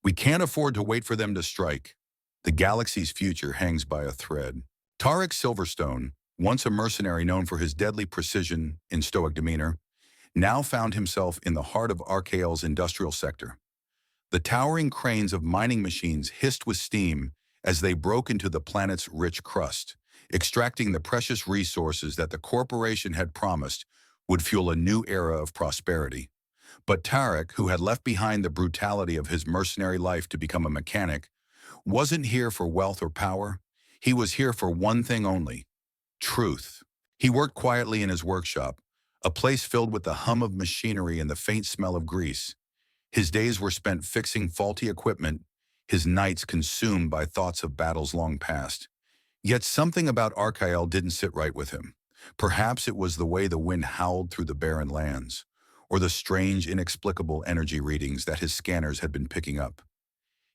We can't afford to wait for them to strike. The galaxy's future hangs by a thread. Tarek Silverstone, once a mercenary known for his deadly precision and stoic demeanor, now found himself in the heart of Archael's industrial sector. The towering cranes of mining machines hissed with steam as they broke into the planet's rich crust, extracting the precious resources that the corporation had promised would fuel a new era of prosperity. But Tarek, who had left behind the brutality of his mercenary life to become a mechanic, wasn't here for wealth or power. He was here for one thing only: truth. He worked quietly in his workshop, a place filled with the hum of machinery and the faint smell of grease. His days were spent fixing faulty equipment, his nights consumed by thoughts of battles long past. Yet something about Archael didn't sit right with him. Perhaps it was the way the wind howled through the barren lands, or the strange, inexplicable energy readings that his scanners had been picking up.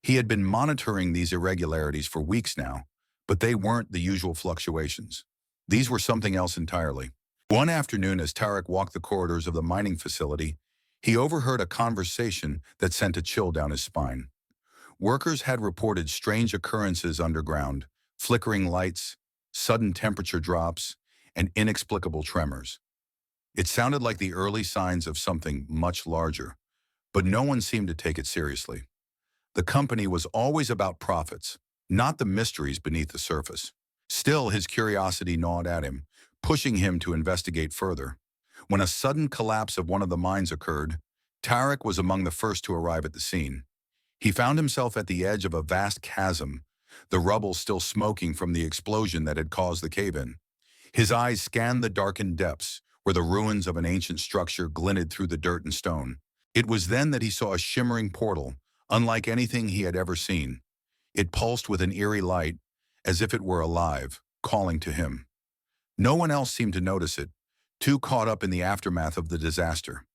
He had been monitoring these irregularities for weeks now, but they weren't the usual fluctuations. These were something else entirely. One afternoon, as Tarek walked the corridors of the mining facility, he overheard a conversation that sent a chill down his spine. Workers had reported strange occurrences underground: flickering lights, sudden temperature drops, and inexplicable tremors. It sounded like the early signs of something much larger, but no one seemed to take it seriously. The company was always about profits, not the mysteries beneath the surface. Still, his curiosity gnawed at him, pushing him to investigate further. When a sudden collapse of one of the mines occurred, Tarek was among the first to arrive at the scene. He found himself at the edge of a vast chasm, the rubble still smoking from the explosion that had caused the cave-in. His eyes scanned the darkened depths, where the ruins of an ancient structure glinted through the dirt and stone. It was then that he saw a shimmering portal, unlike anything he had ever seen. It pulsed with an eerie light, as if it were alive, calling to him. No one else seemed to notice it, too caught up in the aftermath of the disaster.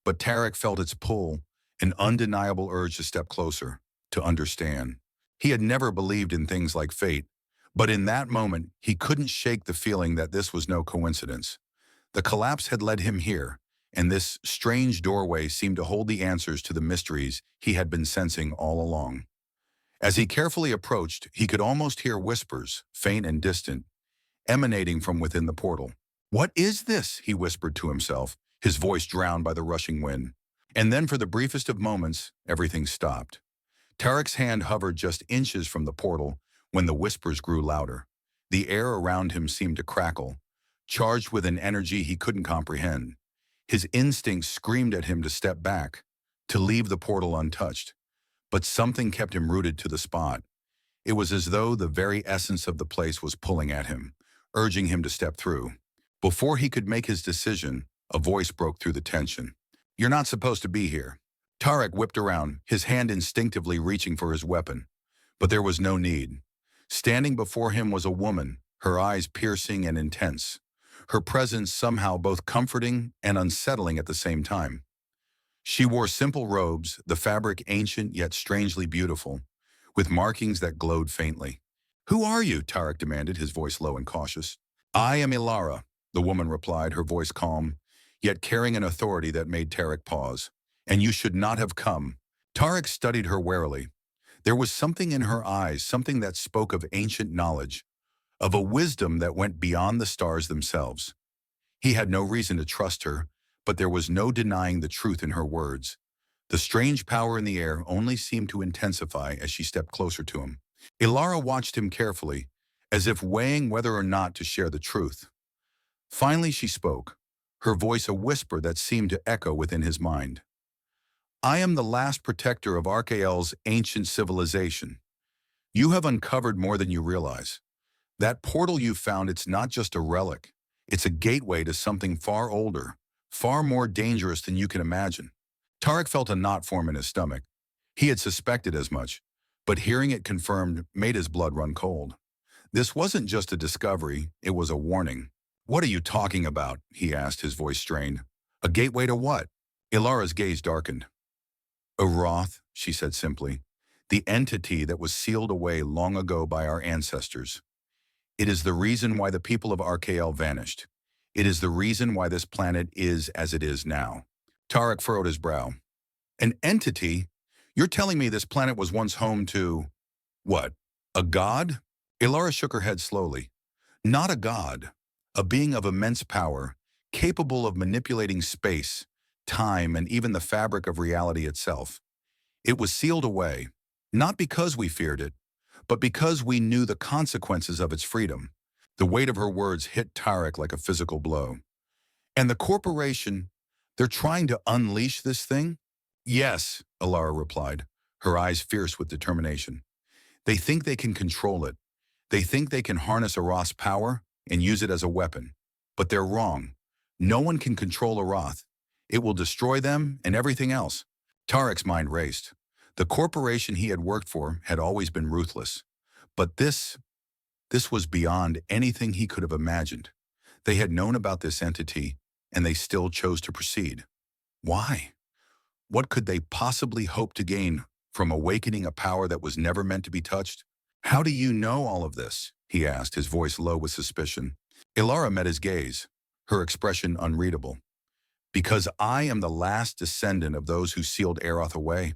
But Tarek felt its pull, an undeniable urge to step closer, to understand. He had never believed in things like fate, but in that moment, he couldn't shake the feeling that this was no coincidence. The collapse had led him here, and this strange doorway seemed to hold the answers to the mysteries he had been sensing all along. As he carefully approached, he could almost hear whispers, faint and distant, emanating from within the portal. "What is this?" he whispered to himself, his voice drowned by the rushing wind. And then for the briefest of moments, everything stopped. Tarek's hand hovered just inches from the portal when the whispers grew louder. The air around him seemed to crackle, charged with an energy he couldn't comprehend. His instincts screamed at him to step back, to leave the portal untouched. But something kept him rooted to the spot. It was as though the very essence of the place was pulling at him, urging him to step through. Before he could make his decision, a voice broke through the tension. "You're not supposed to be here." Tarek whipped around, his hand instinctively reaching for his weapon. But there was no need. Standing before him was a woman, her eyes piercing and intense, her presence somehow both comforting and unsettling at the same time. She wore simple robes, the fabric ancient yet strangely beautiful, with markings that glowed faintly. "Who are you?" Tarek demanded, his voice low and cautious. "I am Ilara," the woman replied, her voice calm, yet carrying an authority that made Tarek pause. "And you should not have come." Tarek studied her warily. There was something in her eyes, something that spoke of ancient knowledge, of a wisdom that went beyond the stars themselves. He had no reason to trust her, but there was no denying the truth in her words. The strange power in the air only seemed to intensify as she stepped closer to him. Ilara watched him carefully, as if weighing whether or not to share the truth. Finally she spoke, her voice a whisper that seemed to echo within his mind. "I am the last protector of Archael's ancient civilization. You have uncovered more than you realize. That portal you found, it's not just a relic. It's a gateway to something far older, far more dangerous than you can imagine." Tarek felt a knot form in his stomach. He had suspected as much, but hearing it confirmed made his blood run cold. This wasn't just a discovery, it was a warning. "What are you talking about?" he asked, his voice strained. "A gateway to what?" Ilara's gaze darkened. "Uroth," she said simply, "the entity that was sealed away long ago by our ancestors. It is the reason why the people of Archael vanished. It is the reason why this planet is as it is now." Tarek furrowed his brow. "An entity? You're telling me this planet was once home to, what, a god? Ilara shook her head slowly. Not a god, a being of immense power, capable of manipulating space, time, and even the fabric of reality itself. It was sealed away, not because we feared it, but because we knew the consequences of its freedom. The weight of her words hit Tarek like a physical blow. And the corporation, they're trying to unleash this thing? Yes, Ilara replied, her eyes fierce with determination. They think they can control it. They think they can harness Aroth's power and use it as a weapon. But they're wrong. No one can control Aroth. It will destroy them and everything else. Tarek's mind raced. The corporation he had worked for had always been ruthless. But this was beyond anything he could have imagined. They had known about this entity, and they still chose to proceed. Why? What could they possibly hope to gain from awakening a power that was never meant to be touched? How do you know all of this? He asked, his voice low with suspicion. Ilara met his gaze, her expression unreadable. Because I am the last descendant of those who sealed Aroth away.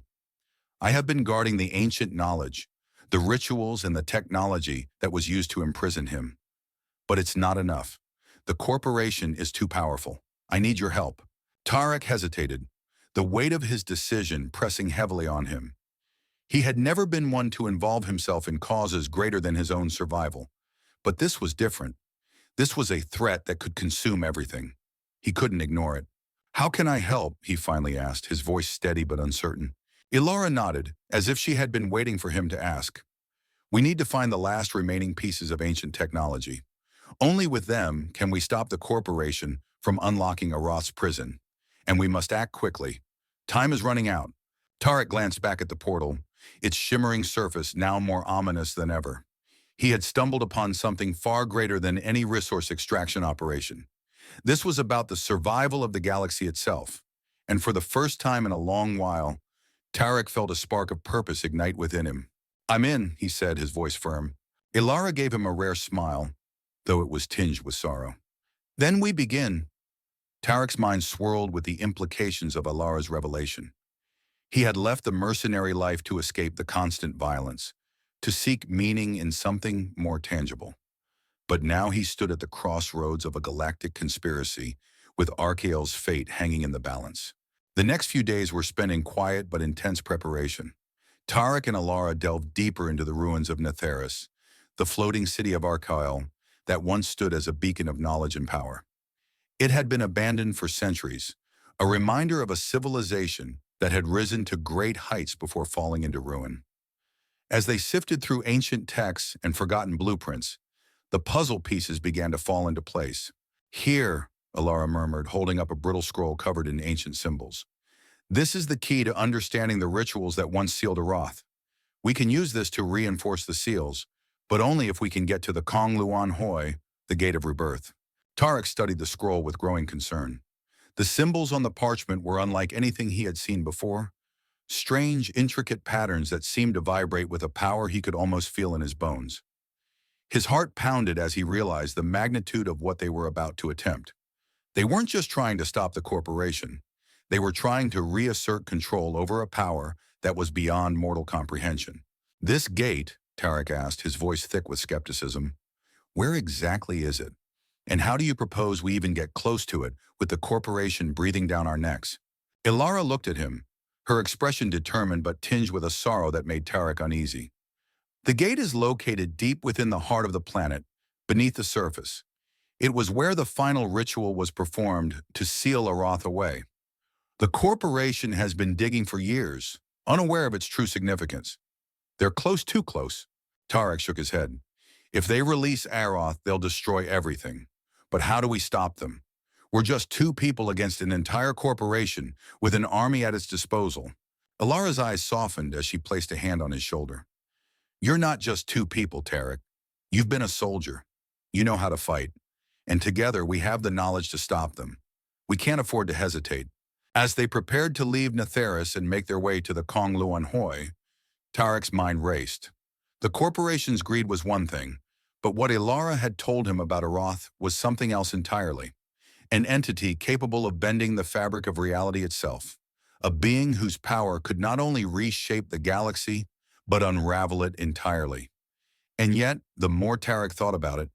I have been guarding the ancient knowledge, the rituals and the technology that was used to imprison him. But it's not enough. The corporation is too powerful. I need your help. Tarek hesitated, the weight of his decision pressing heavily on him. He had never been one to involve himself in causes greater than his own survival. But this was different. This was a threat that could consume everything. He couldn't ignore it. How can I help? He finally asked, his voice steady but uncertain. Ilara nodded, as if she had been waiting for him to ask. We need to find the last remaining pieces of ancient technology. Only with them can we stop the corporation from unlocking Aroth's prison. And we must act quickly. Time is running out. Tarek glanced back at the portal, its shimmering surface now more ominous than ever. He had stumbled upon something far greater than any resource extraction operation. This was about the survival of the galaxy itself. And for the first time in a long while, Tarek felt a spark of purpose ignite within him. I'm in, he said, his voice firm. Ilara gave him a rare smile, though it was tinged with sorrow. Then we begin. Tarek's mind swirled with the implications of Ilara's revelation. He had left the mercenary life to escape the constant violence, to seek meaning in something more tangible. But now he stood at the crossroads of a galactic conspiracy, with Archael's fate hanging in the balance. The next few days were spent in quiet but intense preparation. Tarek and Ilara delved deeper into the ruins of Netheris, the floating city of Archael that once stood as a beacon of knowledge and power. It had been abandoned for centuries, a reminder of a civilization that had risen to great heights before falling into ruin. As they sifted through ancient texts and forgotten blueprints, the puzzle pieces began to fall into place. Here, Ilara murmured, holding up a brittle scroll covered in ancient symbols. This is the key to understanding the rituals that once sealed Aroth. We can use this to reinforce the seals, but only if we can get to the Kong Luan Hoi, the Gate of Rebirth. Tarek studied the scroll with growing concern. The symbols on the parchment were unlike anything he had seen before. Strange, intricate patterns that seemed to vibrate with a power he could almost feel in his bones. His heart pounded as he realized the magnitude of what they were about to attempt. They weren't just trying to stop the corporation. They were trying to reassert control over a power that was beyond mortal comprehension. This gate, Tarek asked, his voice thick with skepticism, where exactly is it? And how do you propose we even get close to it with the corporation breathing down our necks? Ilara looked at him, her expression determined but tinged with a sorrow that made Tarek uneasy. The gate is located deep within the heart of the planet, beneath the surface. It was where the final ritual was performed to seal Aroth away. The corporation has been digging for years, unaware of its true significance. They're close, too close. Tarek shook his head. If they release Aroth, they'll destroy everything. But how do we stop them? We're just two people against an entire corporation with an army at its disposal. Ilara's eyes softened as she placed a hand on his shoulder. You're not just two people, Tarek. You've been a soldier. You know how to fight. And together we have the knowledge to stop them. We can't afford to hesitate. As they prepared to leave Netheris and make their way to the Kong Luan Hoi, Tarek's mind raced. The corporation's greed was one thing, but what Ilara had told him about Aroth was something else entirely. An entity capable of bending the fabric of reality itself. a being whose power could not only reshape the galaxy, but unravel it entirely. And yet, the more Tarek thought about it,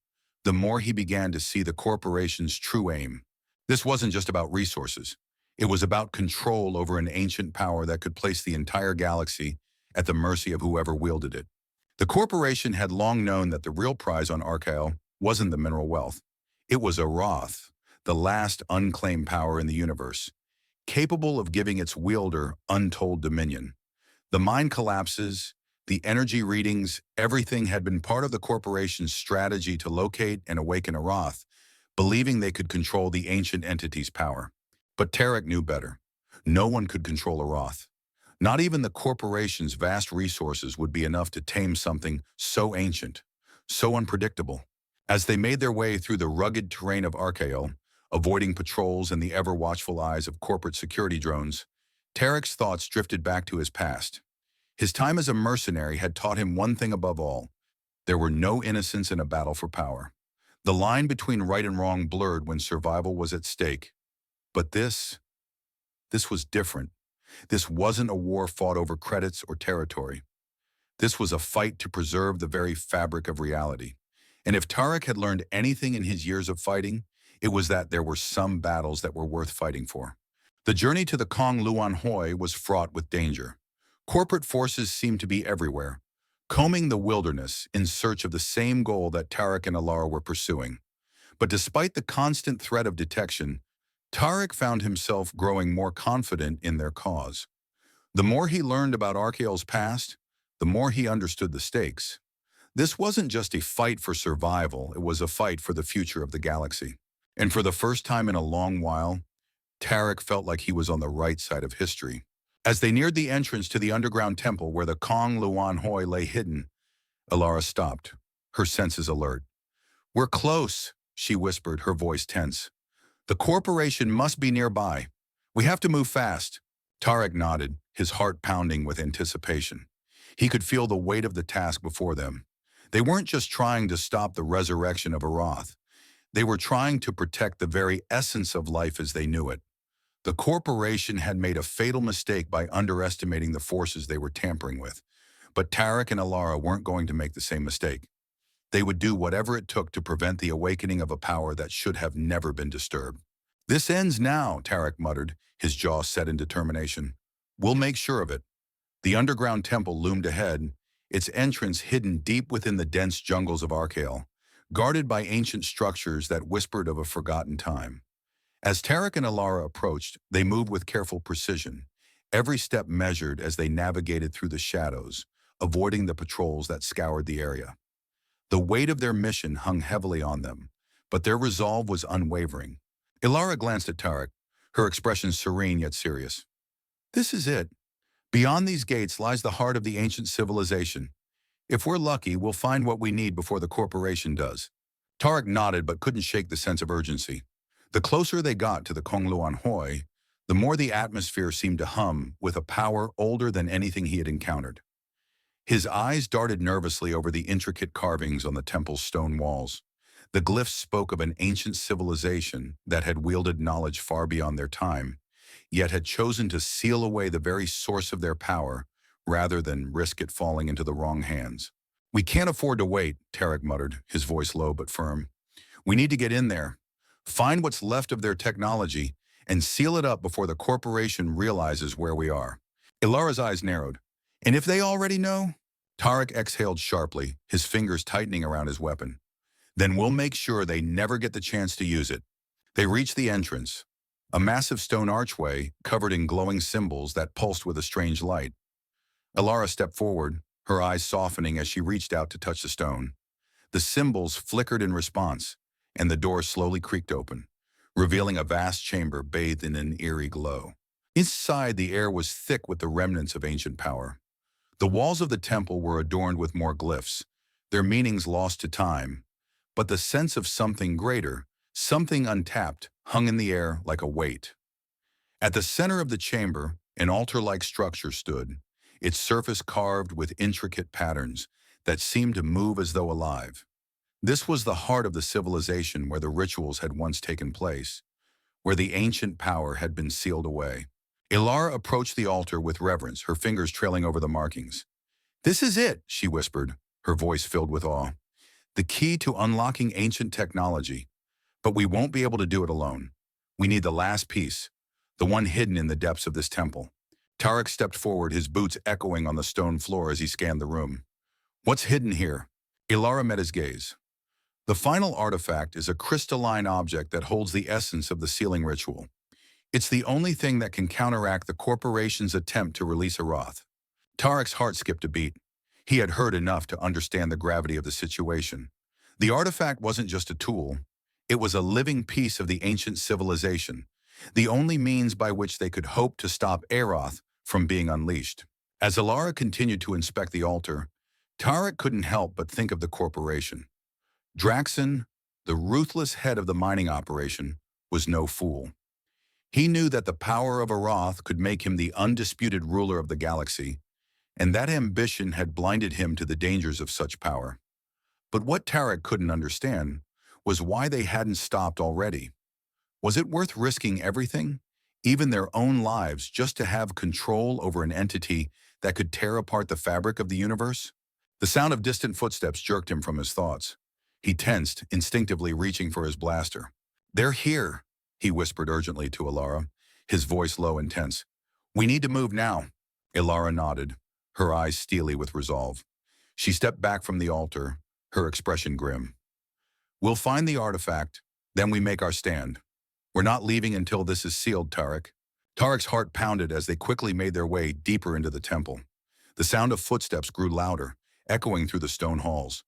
the more he began to see the corporation's true aim. This wasn't just about resources. It was about control over an ancient power that could place the entire galaxy at the mercy of whoever wielded it. The corporation had long known that the real prize on Archael wasn't the mineral wealth. It was Aroth, the last unclaimed power in the universe, capable of giving its wielder untold dominion. The mind collapses, the energy readings, everything had been part of the corporation's strategy to locate and awaken Aroth, believing they could control the ancient entity's power. But Tarek knew better. No one could control Aroth. Not even the corporation's vast resources would be enough to tame something so ancient, so unpredictable. As they made their way through the rugged terrain of Archael, avoiding patrols and the ever-watchful eyes of corporate security drones, Tarek's thoughts drifted back to his past. His time as a mercenary had taught him one thing above all: there were no innocents in a battle for power. The line between right and wrong blurred when survival was at stake. But this was different. This wasn't a war fought over credits or territory. This was a fight to preserve the very fabric of reality. And if Tarek had learned anything in his years of fighting, it was that there were some battles that were worth fighting for. The journey to the Kong Luan Hoi was fraught with danger. Corporate forces seemed to be everywhere, combing the wilderness in search of the same goal that Tarek and Alara were pursuing. But despite the constant threat of detection, Tarek found himself growing more confident in their cause. The more he learned about Archael's past, the more he understood the stakes. This wasn't just a fight for survival, it was a fight for the future of the galaxy. And for the first time in a long while, Tarek felt like he was on the right side of history. As they neared the entrance to the underground temple where the Kong Luan Hoi lay hidden, Alara stopped, her senses alert. "We're close," she whispered, her voice tense. "The corporation must be nearby. We have to move fast." Tarek nodded, his heart pounding with anticipation. He could feel the weight of the task before them. They weren't just trying to stop the resurrection of Aroth. They were trying to protect the very essence of life as they knew it. The corporation had made a fatal mistake by underestimating the forces they were tampering with. But Tarek and Alara weren't going to make the same mistake. They would do whatever it took to prevent the awakening of a power that should have never been disturbed. "This ends now," Tarek muttered, his jaw set in determination. "We'll make sure of it." The underground temple loomed ahead, its entrance hidden deep within the dense jungles of Archael, guarded by ancient structures that whispered of a forgotten time. As Tarek and Alara approached, they moved with careful precision, every step measured as they navigated through the shadows, avoiding the patrols that scoured the area. The weight of their mission hung heavily on them, but their resolve was unwavering. Alara glanced at Tarek, her expression serene yet serious. "This is it. Beyond these gates lies the heart of the ancient civilization. If we're lucky, we'll find what we need before the corporation does." Tarek nodded but couldn't shake the sense of urgency. The closer they got to the Kongluan Hoi, the more the atmosphere seemed to hum with a power older than anything he had encountered. His eyes darted nervously over the intricate carvings on the temple's stone walls. The glyphs spoke of an ancient civilization that had wielded knowledge far beyond their time, yet had chosen to seal away the very source of their power rather than risk it falling into the wrong hands. "We can't afford to wait," Tarek muttered, his voice low but firm. "We need to get in there, find what's left of their technology, and seal it up before the corporation realizes where we are." Ilara's eyes narrowed. "And if they already know?" Tarek exhaled sharply, his fingers tightening around his weapon. "Then we'll make sure they never get the chance to use it." They reached the entrance, a massive stone archway covered in glowing symbols that pulsed with a strange light. Alara stepped forward, her eyes softening as she reached out to touch the stone. The symbols flickered in response, and the door slowly creaked open, revealing a vast chamber bathed in an eerie glow. Inside, the air was thick with the remnants of ancient power. The walls of the temple were adorned with more glyphs, their meanings lost to time, but the sense of something greater, something untapped, hung in the air like a weight. At the center of the chamber, an altar-like structure stood, its surface carved with intricate patterns that seemed to move as though alive. This was the heart of the civilization where the rituals had once taken place, where the ancient power had been sealed away. Ilara approached the altar with reverence, her fingers trailing over the markings. "This is it," she whispered, her voice filled with awe. "The key to unlocking ancient technology. But we won't be able to do it alone. We need the last piece, the one hidden in the depths of this temple." Tarek stepped forward, his boots echoing on the stone floor as he scanned the room. "What's hidden here?" Ilara met his gaze. "The final artifact is a crystalline object that holds the essence of the sealing ritual. It's the only thing that can counteract the corporation's attempt to release Aroth." Tarek's heart skipped a beat. He had heard enough to understand the gravity of the situation. The artifact wasn't just a tool. It was a living piece of the ancient civilization, the only means by which they could hope to stop Aroth from being unleashed. As Ilara continued to inspect the altar, Tarek couldn't help but think of the corporation. Draxon, the ruthless head of the mining operation, was no fool. He knew that the power of Aroth could make him the undisputed ruler of the galaxy, and that ambition had blinded him to the dangers of such power. But what Tarek couldn't understand was why they hadn't stopped already. Was it worth risking everything, even their own lives, just to have control over an entity that could tear apart the fabric of the universe? The sound of distant footsteps jerked him from his thoughts. He tensed, instinctively reaching for his blaster. "They're here," he whispered urgently to Ilara, his voice low and tense. "We need to move now." Ilara nodded, her eyes steely with resolve. She stepped back from the altar, her expression grim. "We'll find the artifact, then we make our stand. We're not leaving until this is sealed, Tarek." Tarek's heart pounded as they quickly made their way deeper into the temple. The sound of footsteps grew louder, echoing through the stone halls.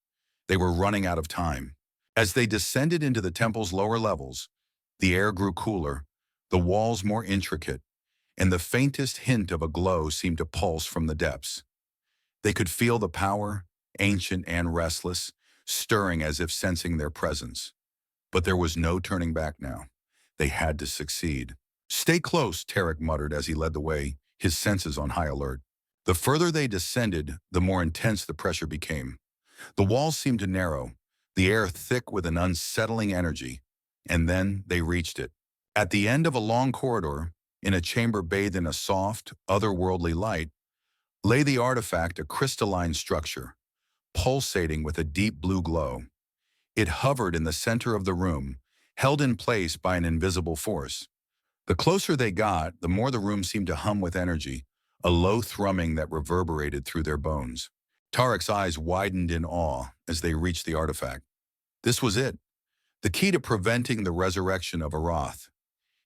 They were running out of time. As they descended into the temple's lower levels, the air grew cooler, the walls more intricate, and the faintest hint of a glow seemed to pulse from the depths. They could feel the power, ancient and restless, stirring as if sensing their presence. But there was no turning back now. They had to succeed. "Stay close," Tarek muttered as he led the way, his senses on high alert. The further they descended, the more intense the pressure became. The walls seemed to narrow, the air thick with an unsettling energy, and then they reached it. At the end of a long corridor, in a chamber bathed in a soft, otherworldly light, lay the artifact, a crystalline structure, pulsating with a deep blue glow. It hovered in the center of the room, held in place by an invisible force. The closer they got, the more the room seemed to hum with energy, a low thrumming that reverberated through their bones. Tarek's eyes widened in awe as they reached the artifact. This was it, the key to preventing the resurrection of Aroth.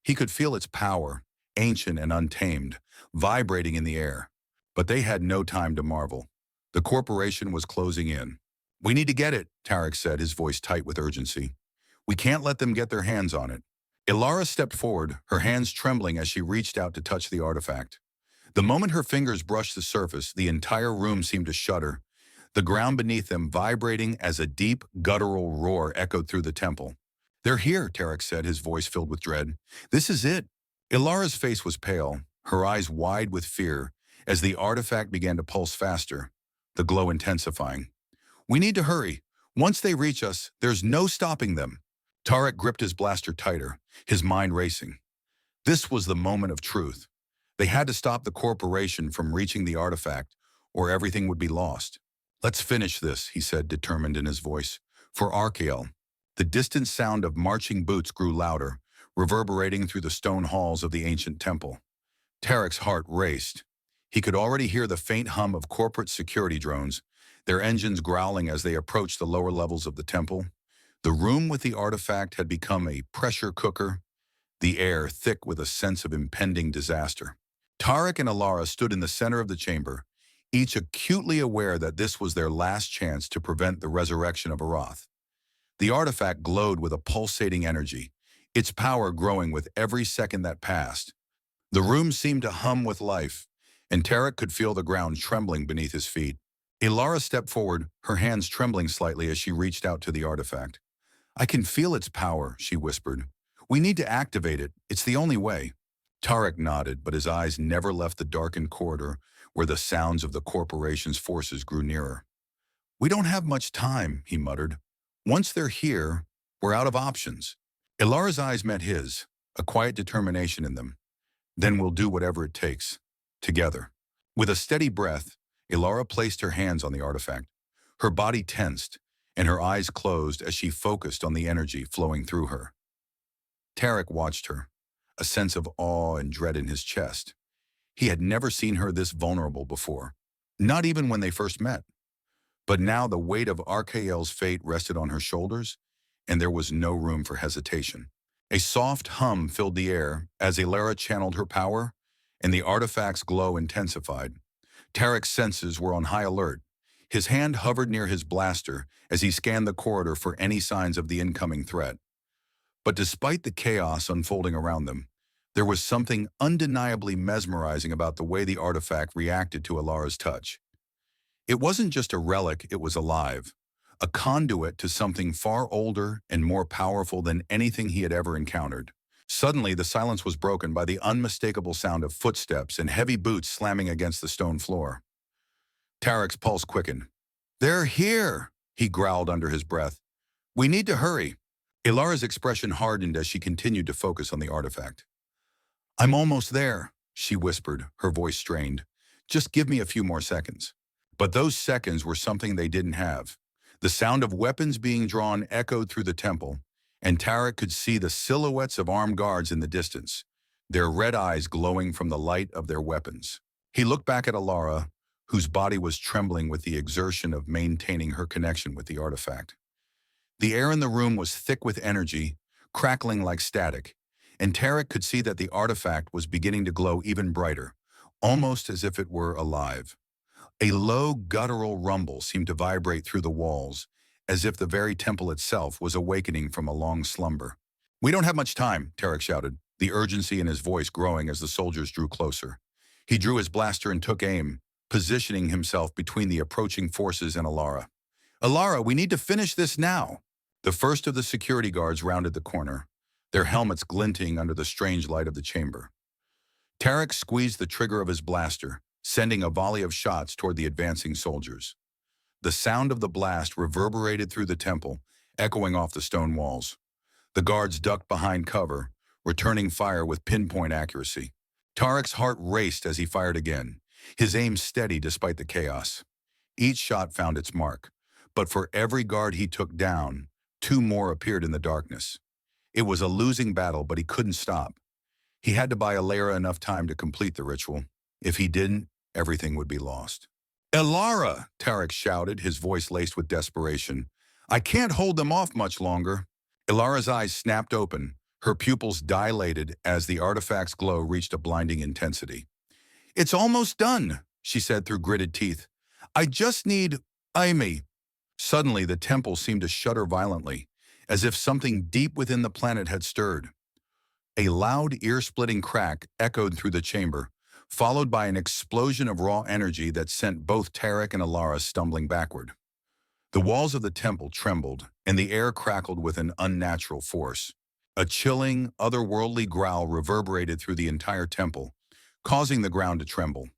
He could feel its power, ancient and untamed, vibrating in the air. But they had no time to marvel. The corporation was closing in. "We need to get it," Tarek said, his voice tight with urgency. "We can't let them get their hands on it." Ilara stepped forward, her hands trembling as she reached out to touch the artifact. The moment her fingers brushed the surface, the entire room seemed to shudder, the ground beneath them vibrating as a deep, guttural roar echoed through the temple. "They're here," Tarek said, his voice filled with dread. "This is it." Ilara's face was pale, her eyes wide with fear, as the artifact began to pulse faster, the glow intensifying. "We need to hurry. Once they reach us, there's no stopping them." Tarek gripped his blaster tighter, his mind racing. This was the moment of truth. They had to stop the corporation from reaching the artifact, or everything would be lost. "Let's finish this," he said, determined in his voice. "For Archael." The distant sound of marching boots grew louder, reverberating through the stone halls of the ancient temple. Tarek's heart raced. He could already hear the faint hum of corporate security drones, their engines growling as they approached the lower levels of the temple. The room with the artifact had become a pressure cooker, the air thick with a sense of impending disaster. Tarek and Ilara stood in the center of the chamber, each acutely aware that this was their last chance to prevent the resurrection of Aroth. The artifact glowed with a pulsating energy, its power growing with every second that passed. The room seemed to hum with life, and Tarek could feel the ground trembling beneath his feet. Ilara stepped forward, her hands trembling slightly as she reached out to the artifact. "I can feel its power," she whispered. "We need to activate it. It's the only way." Tarek nodded, but his eyes never left the darkened corridor where the sounds of the corporation's forces grew nearer. "We don't have much time," he muttered. "Once they're here, we're out of options." Ilara's eyes met his, a quiet determination in them. Then we'll do whatever it takes. Together. With a steady breath, Ilara placed her hands on the artifact. Her body tensed, and her eyes closed as she focused on the energy flowing through her. Tarek watched her, a sense of awe and dread in his chest. He had never seen her this vulnerable before, not even when they first met. But now the weight of Arkael's fate rested on her shoulders, and there was no room for hesitation. A soft hum filled the air as Ilara channeled her power, and the artifact's glow intensified. Tarek's senses were on high alert. His hand hovered near his blaster as he scanned the corridor for any signs of the incoming threat. But despite the chaos unfolding around them, there was something undeniably mesmerizing about the way the artifact reacted to Ilara's touch. It wasn't just a relic, it was alive, a conduit to something far older and more powerful than anything he had ever encountered. Suddenly, the silence was broken by the unmistakable sound of footsteps and heavy boots slamming against the stone floor. Tarek's pulse quickened. "They're here," he growled under his breath. "We need to hurry." Ilara's expression hardened as she continued to focus on the artifact. "I'm almost there," she whispered, her voice strained. "Just give me a few more seconds." But those seconds were something they didn't have. The sound of weapons being drawn echoed through the temple, and Tarek could see the silhouettes of armed guards in the distance, their red eyes glowing from the light of their weapons. He looked back at Ilara, whose body was trembling with the exertion of maintaining her connection with the artifact. The air in the room was thick with energy, crackling like static, and Tarek could see that the artifact was beginning to glow even brighter, almost as if it were alive. A low, guttural rumble seemed to vibrate through the walls, as if the very temple itself was awakening from a long slumber. "We don't have much time," Tarek shouted, the urgency in his voice growing as the soldiers drew closer. He drew his blaster and took aim, positioning himself between the approaching forces and Ilara. "Ilara, we need to finish this now." The first of the security guards rounded the corner, their helmets glinting under the strange light of the chamber. Tarek squeezed the trigger of his blaster, sending a volley of shots toward the advancing soldiers. The sound of the blast reverberated through the temple, echoing off the stone walls. The guards ducked behind cover, returning fire with pinpoint accuracy. Tarek's heart raced as he fired again, his aim steady despite the chaos. Each shot found its mark, but for every guard he took down, two more appeared in the darkness. It was a losing battle, but he couldn't stop. He had to buy Ilara enough time to complete the ritual. If he didn't, everything would be lost. "Ilara!" Tarek shouted, his voice laced with desperation. "I can't hold them off much longer." Ilara's eyes snapped open, her pupils dilated as the artifact's glow reached a blinding intensity. "It's almost done," she said through gritted teeth. "I just need Amy." Suddenly, the temple seemed to shudder violently, as if something deep within the planet had stirred. A loud, ear-splitting crack echoed through the chamber, followed by an explosion of raw energy that sent both Tarek and Ilara stumbling backward. The walls of the temple trembled, and the air crackled with an unnatural force. A chilling, otherworldly growl reverberated through the entire temple, causing the ground to tremble.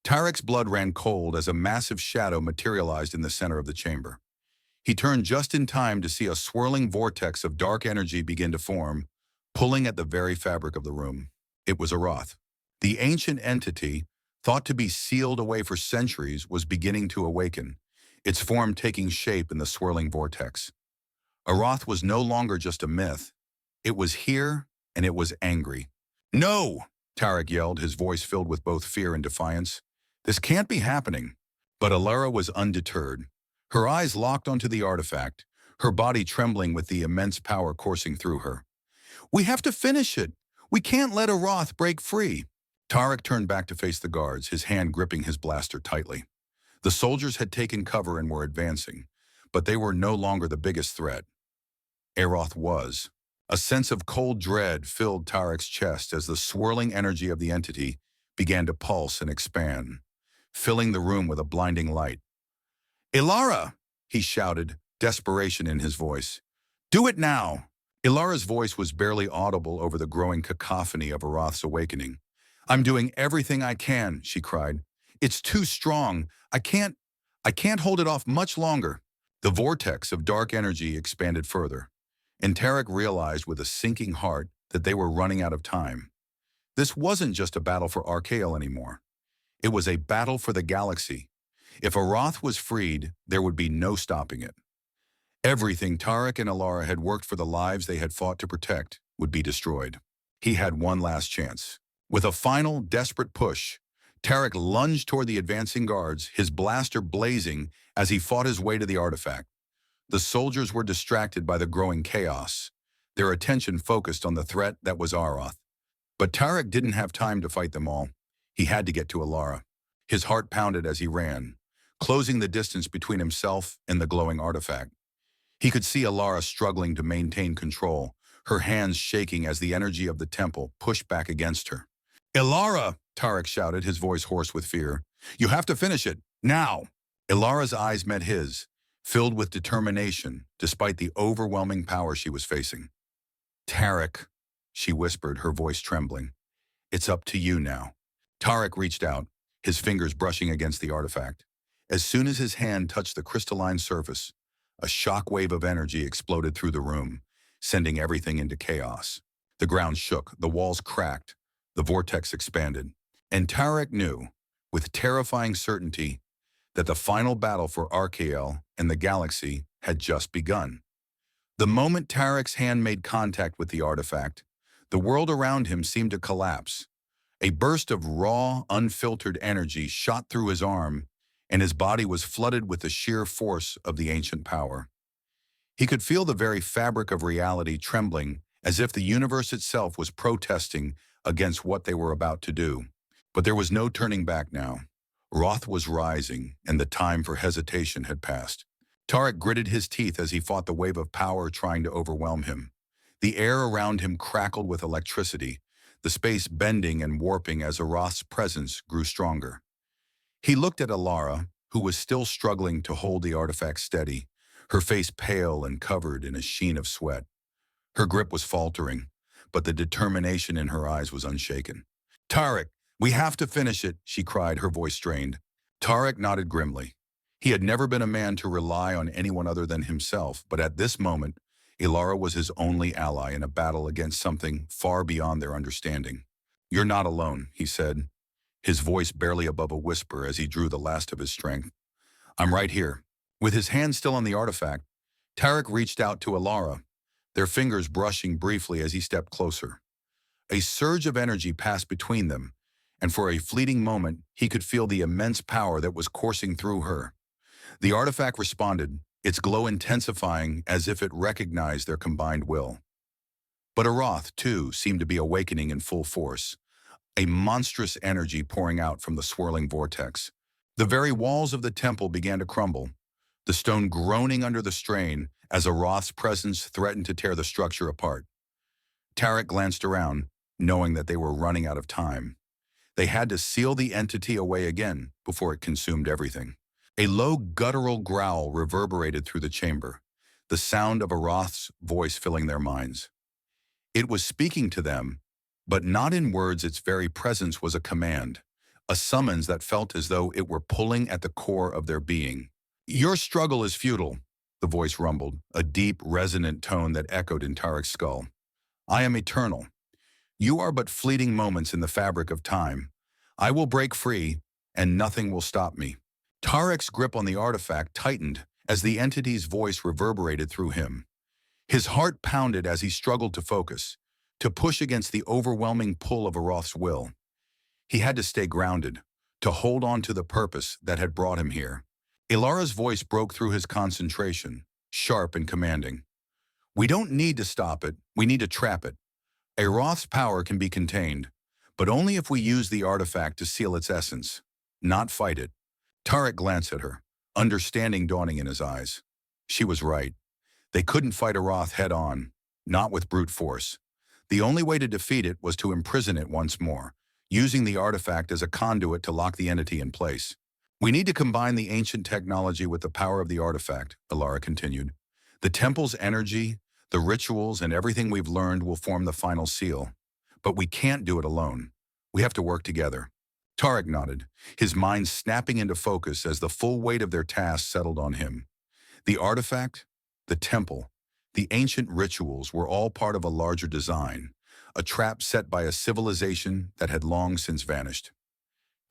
Tarek's blood ran cold as a massive shadow materialized in the center of the chamber. He turned just in time to see a swirling vortex of dark energy begin to form, pulling at the very fabric of the room. It was Arath. The ancient entity, thought to be sealed away for centuries, was beginning to awaken, its form taking shape in the swirling vortex. Arath was no longer just a myth. It was here, and it was angry. "No!" Tarek yelled, his voice filled with both fear and defiance. "This can't be happening." But Ilara was undeterred. Her eyes locked onto the artifact, her body trembling with the immense power coursing through her. "We have to finish it. We can't let Arath break free." Tarek turned back to face the guards, his hand gripping his blaster tightly. The soldiers had taken cover and were advancing, but they were no longer the biggest threat. Arath was. A sense of cold dread filled Tarek's chest as the swirling energy of the entity began to pulse and expand, filling the room with a blinding light. "Ilara!" he shouted, desperation in his voice. "Do it now!" Ilara's voice was barely audible over the growing cacophony of Arath's awakening. "I'm doing everything I can," she cried. "It's too strong. I can't hold it off much longer." The vortex of dark energy expanded further, and Tarek realized with a sinking heart that they were running out of time. This wasn't just a battle for Archael anymore. It was a battle for the galaxy. If Aroth was freed, there would be no stopping it. Everything Tarek and Alara had worked for, the lives they had fought to protect, would be destroyed. He had one last chance. With a final, desperate push, Tarek lunged toward the advancing guards, his blaster blazing as he fought his way to the artifact. The soldiers were distracted by the growing chaos, their attention focused on the threat that was Aroth. But Tarek didn't have time to fight them all. He had to get to Alara. His heart pounded as he ran, closing the distance between himself and the glowing artifact. He could see Alara struggling to maintain control, her hands shaking as the energy of the temple pushed back against her. "Ilara!" Tarek shouted, his voice hoarse with fear. "You have to finish it, now!" Ilara's eyes met his, filled with determination despite the overwhelming power she was facing. "Tarek," she whispered, her voice trembling. "It's up to you now." Tarek reached out, his fingers brushing against the artifact. As soon as his hand touched the crystalline surface, a shock wave of energy exploded through the room, sending everything into chaos. The ground shook, the walls cracked, the vortex expanded. And Tarek knew, with terrifying certainty, that the final battle for Archael and the galaxy had just begun. The moment Tarek's hand made contact with the artifact, the world around him seemed to collapse. A burst of raw, unfiltered energy shot through his arm, and his body was flooded with the sheer force of the ancient power. He could feel the very fabric of reality trembling, as if the universe itself was protesting against what they were about to do. But there was no turning back now. Roth was rising, and the time for hesitation had passed. Tarek gritted his teeth as he fought the wave of power trying to overwhelm him. The air around him crackled with electricity, the space bending and warping as Aroth's presence grew stronger. He looked at Alara, who was still struggling to hold the artifact steady, her face pale and covered in a sheen of sweat. Her grip was faltering, but the determination in her eyes was unshaken. "Tarek, we have to finish it," she cried, her voice strained. Tarek nodded grimly. He had never been a man to rely on anyone other than himself, but at this moment, Ilara was his only ally in a battle against something far beyond their understanding. "You're not alone," he said, his voice barely above a whisper as he drew the last of his strength. "I'm right here." With his hand still on the artifact, Tarek reached out to Alara, their fingers brushing briefly as he stepped closer. A surge of energy passed between them, and for a fleeting moment, he could feel the immense power that was coursing through her. The artifact responded, its glow intensifying as if it recognized their combined will. But Aroth, too, seemed to be awakening in full force, a monstrous energy pouring out from the swirling vortex. The very walls of the temple began to crumble, the stone groaning under the strain as Aroth's presence threatened to tear the structure apart. Tarek glanced around, knowing that they were running out of time. They had to seal the entity away again before it consumed everything. A low guttural growl reverberated through the chamber, the sound of Aroth's voice filling their minds. It was speaking to them, but not in words. Its very presence was a command, a summons that felt as though it were pulling at the core of their being. "Your struggle is futile," the voice rumbled, a deep, resonant tone that echoed in Tarek's skull. "I am eternal. You are but fleeting moments in the fabric of time. I will break free, and nothing will stop me." Tarek's grip on the artifact tightened as the entity's voice reverberated through him. His heart pounded as he struggled to focus, to push against the overwhelming pull of Aroth's will. He had to stay grounded, to hold on to the purpose that had brought him here. Ilara's voice broke through his concentration, sharp and commanding. "We don't need to stop it, we need to trap it. Aroth's power can be contained, but only if we use the artifact to seal its essence, not fight it." Tarek glanced at her, understanding dawning in his eyes. She was right. They couldn't fight Aroth head-on, not with brute force. The only way to defeat it was to imprison it once more, using the artifact as a conduit to lock the entity in place. "We need to combine the ancient technology with the power of the artifact," Alara continued. "The temple's energy, the rituals, and everything we've learned will form the final seal. But we can't do it alone. We have to work together." Tarek nodded, his mind snapping into focus as the full weight of their task settled on him. The artifact, the temple, the ancient rituals were all part of a larger design, a trap set by a civilization that had long since vanished.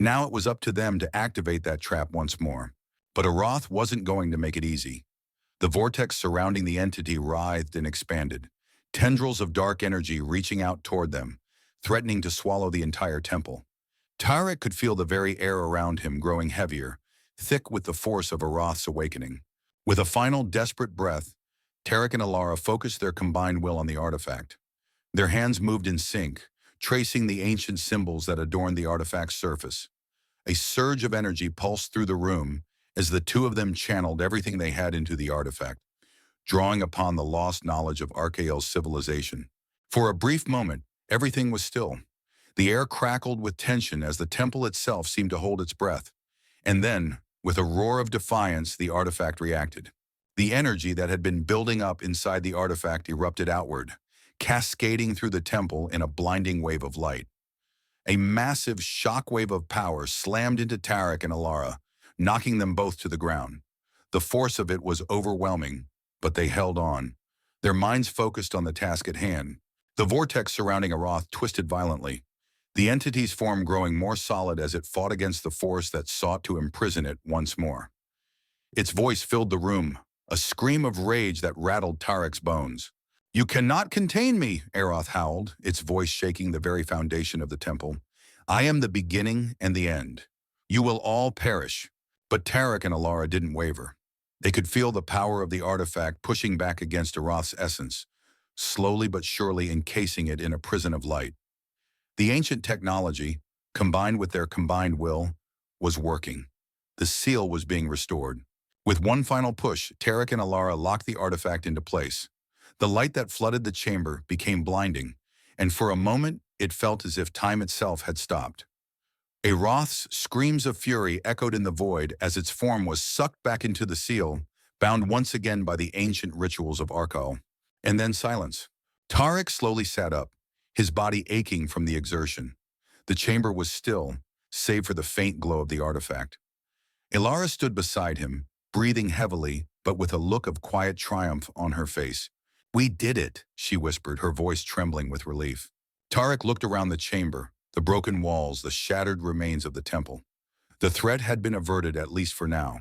Now it was up to them to activate that trap once more. But Aroth wasn't going to make it easy. The vortex surrounding the entity writhed and expanded, tendrils of dark energy reaching out toward them, threatening to swallow the entire temple. Tarek could feel the very air around him growing heavier, thick with the force of Aroth's awakening. With a final desperate breath, Tarek and Alara focused their combined will on the artifact. Their hands moved in sync, tracing the ancient symbols that adorned the artifact's surface. A surge of energy pulsed through the room as the two of them channeled everything they had into the artifact, drawing upon the lost knowledge of Archael's civilization. For a brief moment, everything was still. The air crackled with tension as the temple itself seemed to hold its breath. And then, with a roar of defiance, the artifact reacted. The energy that had been building up inside the artifact erupted outward, cascading through the temple in a blinding wave of light. A massive shockwave of power slammed into Tarek and Alara, knocking them both to the ground. The force of it was overwhelming, but they held on, their minds focused on the task at hand. The vortex surrounding Aroth twisted violently, the entity's form growing more solid as it fought against the force that sought to imprison it once more. Its voice filled the room, a scream of rage that rattled Tarek's bones. "You cannot contain me," Aroth howled, its voice shaking the very foundation of the temple. "I am the beginning and the end. You will all perish." But Tarek and Alara didn't waver. They could feel the power of the artifact pushing back against Aroth's essence, slowly but surely encasing it in a prison of light. The ancient technology, combined with their combined will, was working. The seal was being restored. With one final push, Tarek and Alara locked the artifact into place. The light that flooded the chamber became blinding, and for a moment it felt as if time itself had stopped. Aroth's screams of fury echoed in the void as its form was sucked back into the seal, bound once again by the ancient rituals of Archael. And then silence. Tarek slowly sat up, his body aching from the exertion. The chamber was still, save for the faint glow of the artifact. Alara stood beside him, breathing heavily, but with a look of quiet triumph on her face. "We did it," she whispered, her voice trembling with relief. Tarek looked around the chamber, the broken walls, the shattered remains of the temple. The threat had been averted, at least for now,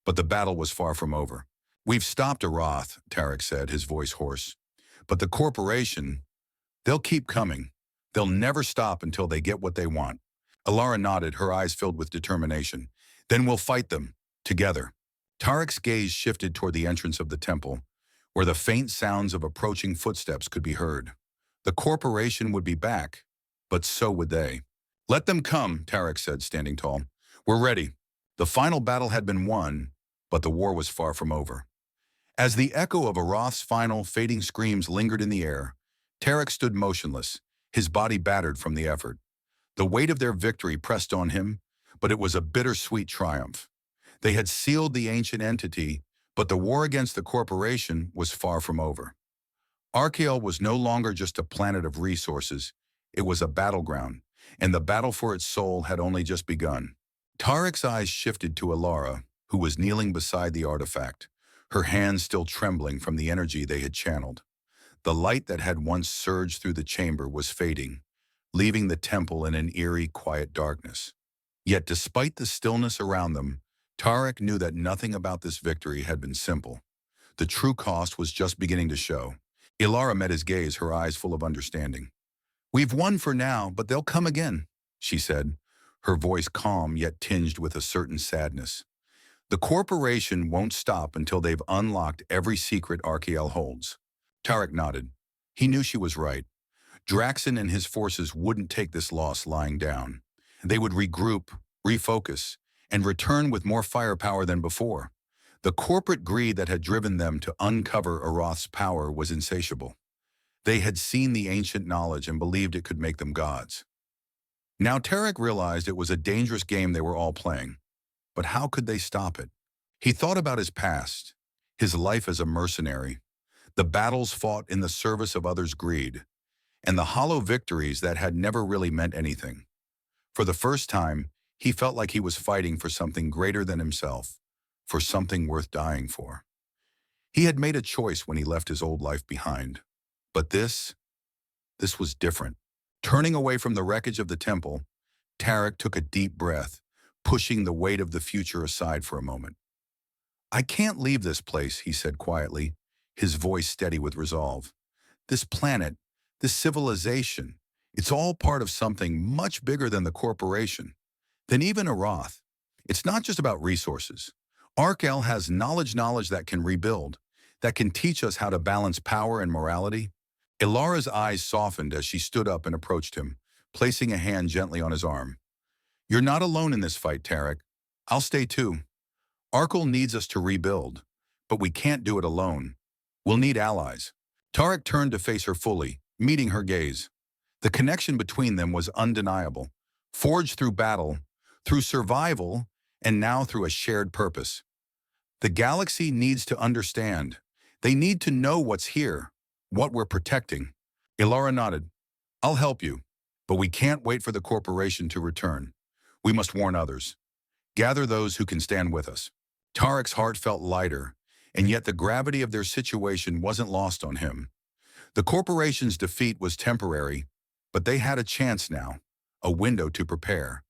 but the battle was far from over. "We've stopped Aroth," Tarek said, his voice hoarse. "But the corporation, they'll keep coming. They'll never stop until they get what they want." Alara nodded, her eyes filled with determination. "Then we'll fight them, together." Tarek's gaze shifted toward the entrance of the temple, where the faint sounds of approaching footsteps could be heard. The corporation would be back, but so would they. "Let them come," Tarek said, standing tall. "We're ready." The final battle had been won, but the war was far from over. As the echo of Aroth's final, fading screams lingered in the air, Tarek stood motionless, his body battered from the effort. The weight of their victory pressed on him, but it was a bittersweet triumph. They had sealed the ancient entity, but the war against the corporation was far from over. Archael was no longer just a planet of resources, it was a battleground, and the battle for its soul had only just begun. Tarek's eyes shifted to Alara, who was kneeling beside the artifact, her hands still trembling from the energy they had channeled. The light that had once surged through the chamber was fading, leaving the temple in an eerie, quiet darkness. Yet despite the stillness around them, Tarek knew that nothing about this victory had been simple. The true cost was just beginning to show. Alara met his gaze, her eyes full of understanding. "We've won for now, but they'll come again," she said, her voice calm yet tinged with a certain sadness. "The corporation won't stop until they've unlocked every secret Archael holds." Tarek nodded. He knew she was right. Draxon and his forces wouldn't take this loss lying down. They would regroup, refocus, and return with more firepower than before. The corporate greed that had driven them to uncover Aroth's power was insatiable. They had seen the ancient knowledge and believed it could make them gods. Now Tarek realized it was a dangerous game they were all playing. But how could they stop it? He thought about his past, his life as a mercenary, the battles fought in the service of others' greed, and the hollow victories that had never really meant anything. For the first time, he felt like he was fighting for something greater than himself, for something worth dying for. He had made a choice when he left his old life behind. But this this was different. Turning away from the wreckage of the temple, Tarek took a deep breath, pushing the weight of the future aside for a moment. I can't leave this place, he said quietly, his voice steady with resolve. This planet, this civilization, it's all part of something much bigger than the corporation, than even Aroth. It's not just about resources. Arkel has knowledge that can rebuild, that can teach us how to balance power and morality. Ilara's eyes softened as she stood up and approached him, placing a hand gently on his arm. You're not alone in this fight, Tarek. I'll stay too. Arkel needs us to rebuild, but we can't do it alone. We'll need allies. Tarek turned to face her fully, meeting her gaze. The connection between them was undeniable, forged through battle, through survival, and now through a shared purpose. The galaxy needs to understand. They need to know what's here, what we're protecting. Ilara nodded. I'll help you, but we can't wait for the corporation to return. We must warn others. Gather those who can stand with us. Tarek's heart felt lighter, and yet the gravity of their situation wasn't lost on him. The corporation's defeat was temporary, but they had a chance now, a window to prepare.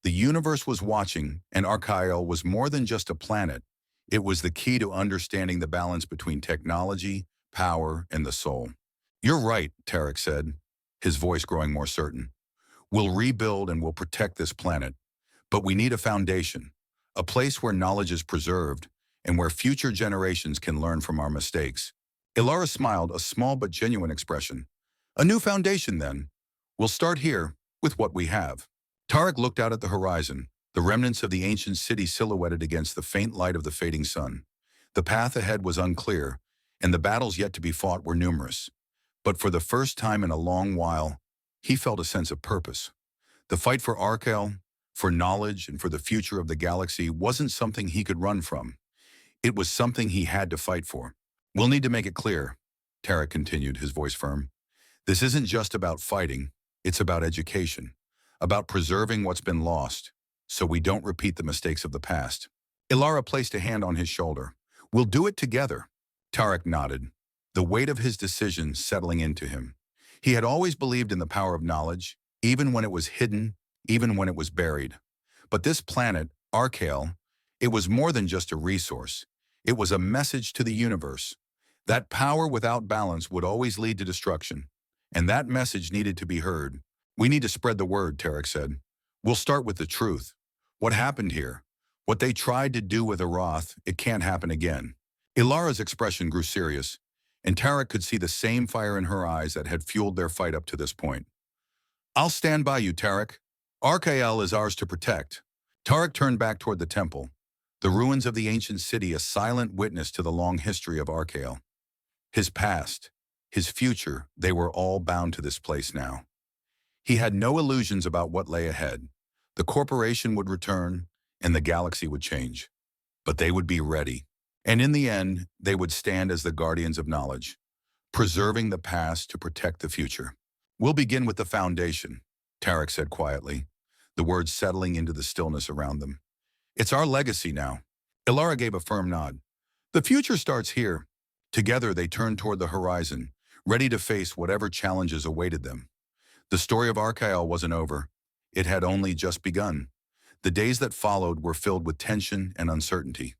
The universe was watching, and Archael was more than just a planet. It was the key to understanding the balance between technology, power, and the soul. You're right, Tarek said, his voice growing more certain. We'll rebuild and we'll protect this planet. But we need a foundation, a place where knowledge is preserved and where future generations can learn from our mistakes. Ilara smiled, a small but genuine expression. A new foundation, then. We'll start here with what we have. Tarek looked out at the horizon, the remnants of the ancient city silhouetted against the faint light of the fading sun. The path ahead was unclear, and the battles yet to be fought were numerous. But for the first time in a long while, he felt a sense of purpose. The fight for Arkel, for knowledge, and for the future of the galaxy wasn't something he could run from. It was something he had to fight for. We'll need to make it clear, Tarek continued, his voice firm. This isn't just about fighting, it's about education, about preserving what's been lost, so we don't repeat the mistakes of the past. Ilara placed a hand on his shoulder. We'll do it together. Tarek nodded, the weight of his decision settling into him. He had always believed in the power of knowledge, even when it was hidden, even when it was buried. But this planet, Archael, it was more than just a resource. It was a message to the universe. That power without balance would always lead to destruction, and that message needed to be heard. We need to spread the word, Tarek said. We'll start with the truth. What happened here? What they tried to do with Aroth, it can't happen again. Ilara's expression grew serious, and Tarek could see the same fire in her eyes that had fueled their fight up to this point. I'll stand by you, Tarek. Archael is ours to protect. Tarek turned back toward the temple, the ruins of the ancient city a silent witness to the long history of Archael. His past, his future, they were all bound to this place now. He had no illusions about what lay ahead. The corporation would return, and the galaxy would change. But they would be ready. And in the end, they would stand as the guardians of knowledge, preserving the past to protect the future. We'll begin with the foundation, Tarek said quietly, the words settling into the stillness around them. It's our legacy now. Ilara gave a firm nod. The future starts here. Together they turned toward the horizon, ready to face whatever challenges awaited them. The story of Archael wasn't over. It had only just begun. The days that followed were filled with tension and uncertainty.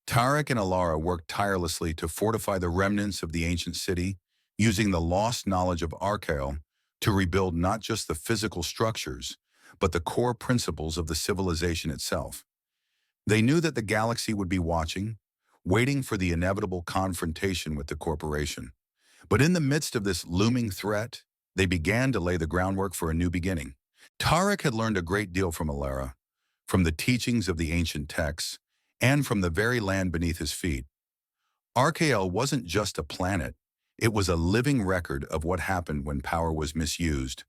Tarek and Ilara worked tirelessly to fortify the remnants of the ancient city, using the lost knowledge of Archael to rebuild not just the physical structures, but the core principles of the civilization itself. They knew that the galaxy would be watching, waiting for the inevitable confrontation with the corporation. But in the midst of this looming threat, they began to lay the groundwork for a new beginning. Tarek had learned a great deal from Ilara, from the teachings of the ancient texts, and from the very land beneath his feet. Archael wasn't just a planet. It was a living record of what happened when power was misused,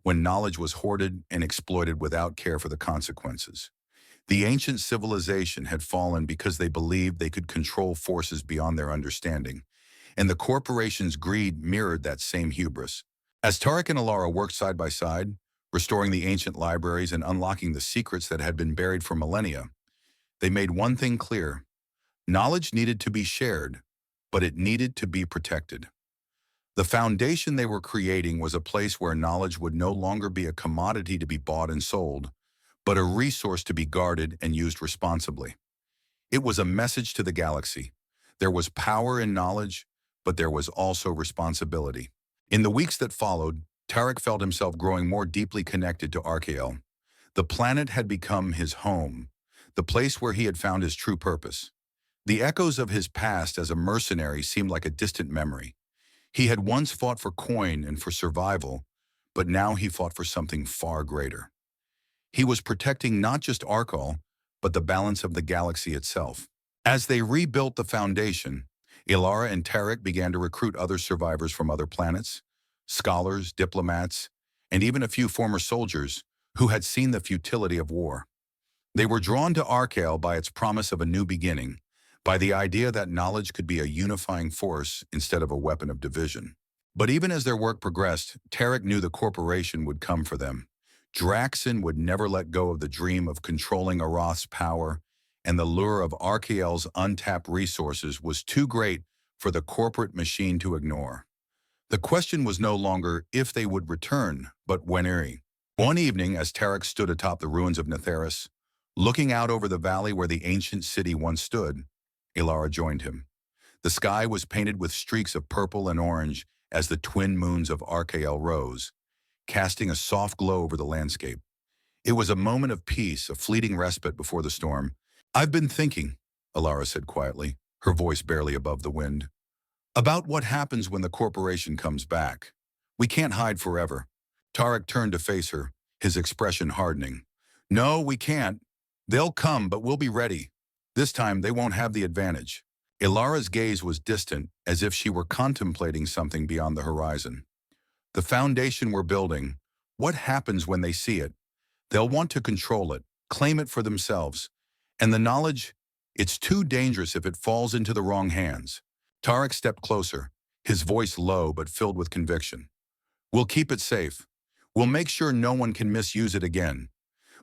when knowledge was hoarded and exploited without care for the consequences. The ancient civilization had fallen because they believed they could control forces beyond their understanding, and the corporation's greed mirrored that same hubris. As Tarek and Ilara worked side by side, restoring the ancient libraries and unlocking the secrets that had been buried for millennia, they made one thing clear. Knowledge needed to be shared, but it needed to be protected. The foundation they were creating was a place where knowledge would no longer be a commodity to be bought and sold, but a resource to be guarded and used responsibly. It was a message to the galaxy. There was power in knowledge, but there was also responsibility. In the weeks that followed, Tarek felt himself growing more deeply connected to Archael. The planet had become his home, the place where he had found his true purpose. The echoes of his past as a mercenary seemed like a distant memory. He had once fought for coin and for survival, but now he fought for something far greater. He was protecting not just Archael, but the balance of the galaxy itself. As they rebuilt the foundation, Ilara and Tarek began to recruit other survivors from other planets, scholars, diplomats, and even a few former soldiers who had seen the futility of war. They were drawn to Archael by its promise of a new beginning, by the idea that knowledge could be a unifying force instead of a weapon of division. But even as their work progressed, Tarek knew the corporation would come for them. Draxon would never let go of the dream of controlling Aroth's power, and the lure of Archael's untapped resources was too great for the corporate machine to ignore. The question was no longer if they would return, but when. One evening, as Tarek stood atop the ruins of Netheris, looking out over the valley where the ancient city once stood, Ilara joined him. The sky was painted with streaks of purple and orange as the twin moons of Archael rose, casting a soft glow over the landscape. It was a moment of peace, a fleeting respite before the storm. "I've been thinking," Ilara said quietly, her voice barely above the wind, "about what happens when the corporation comes back. We can't hide forever." Tarek turned to face her, his expression hardening. "No, we can't. They'll come, but we'll be ready. This time, they won't have the advantage." Ilara's gaze was distant, as if she were contemplating something beyond the horizon. "The foundation we're building, what happens when they see it? They'll want to control it, claim it for themselves. And the knowledge, it's too dangerous if it falls into the wrong hands." Tarek stepped closer, his voice low but filled with conviction. "We'll keep it safe. We'll make sure no one can misuse it again.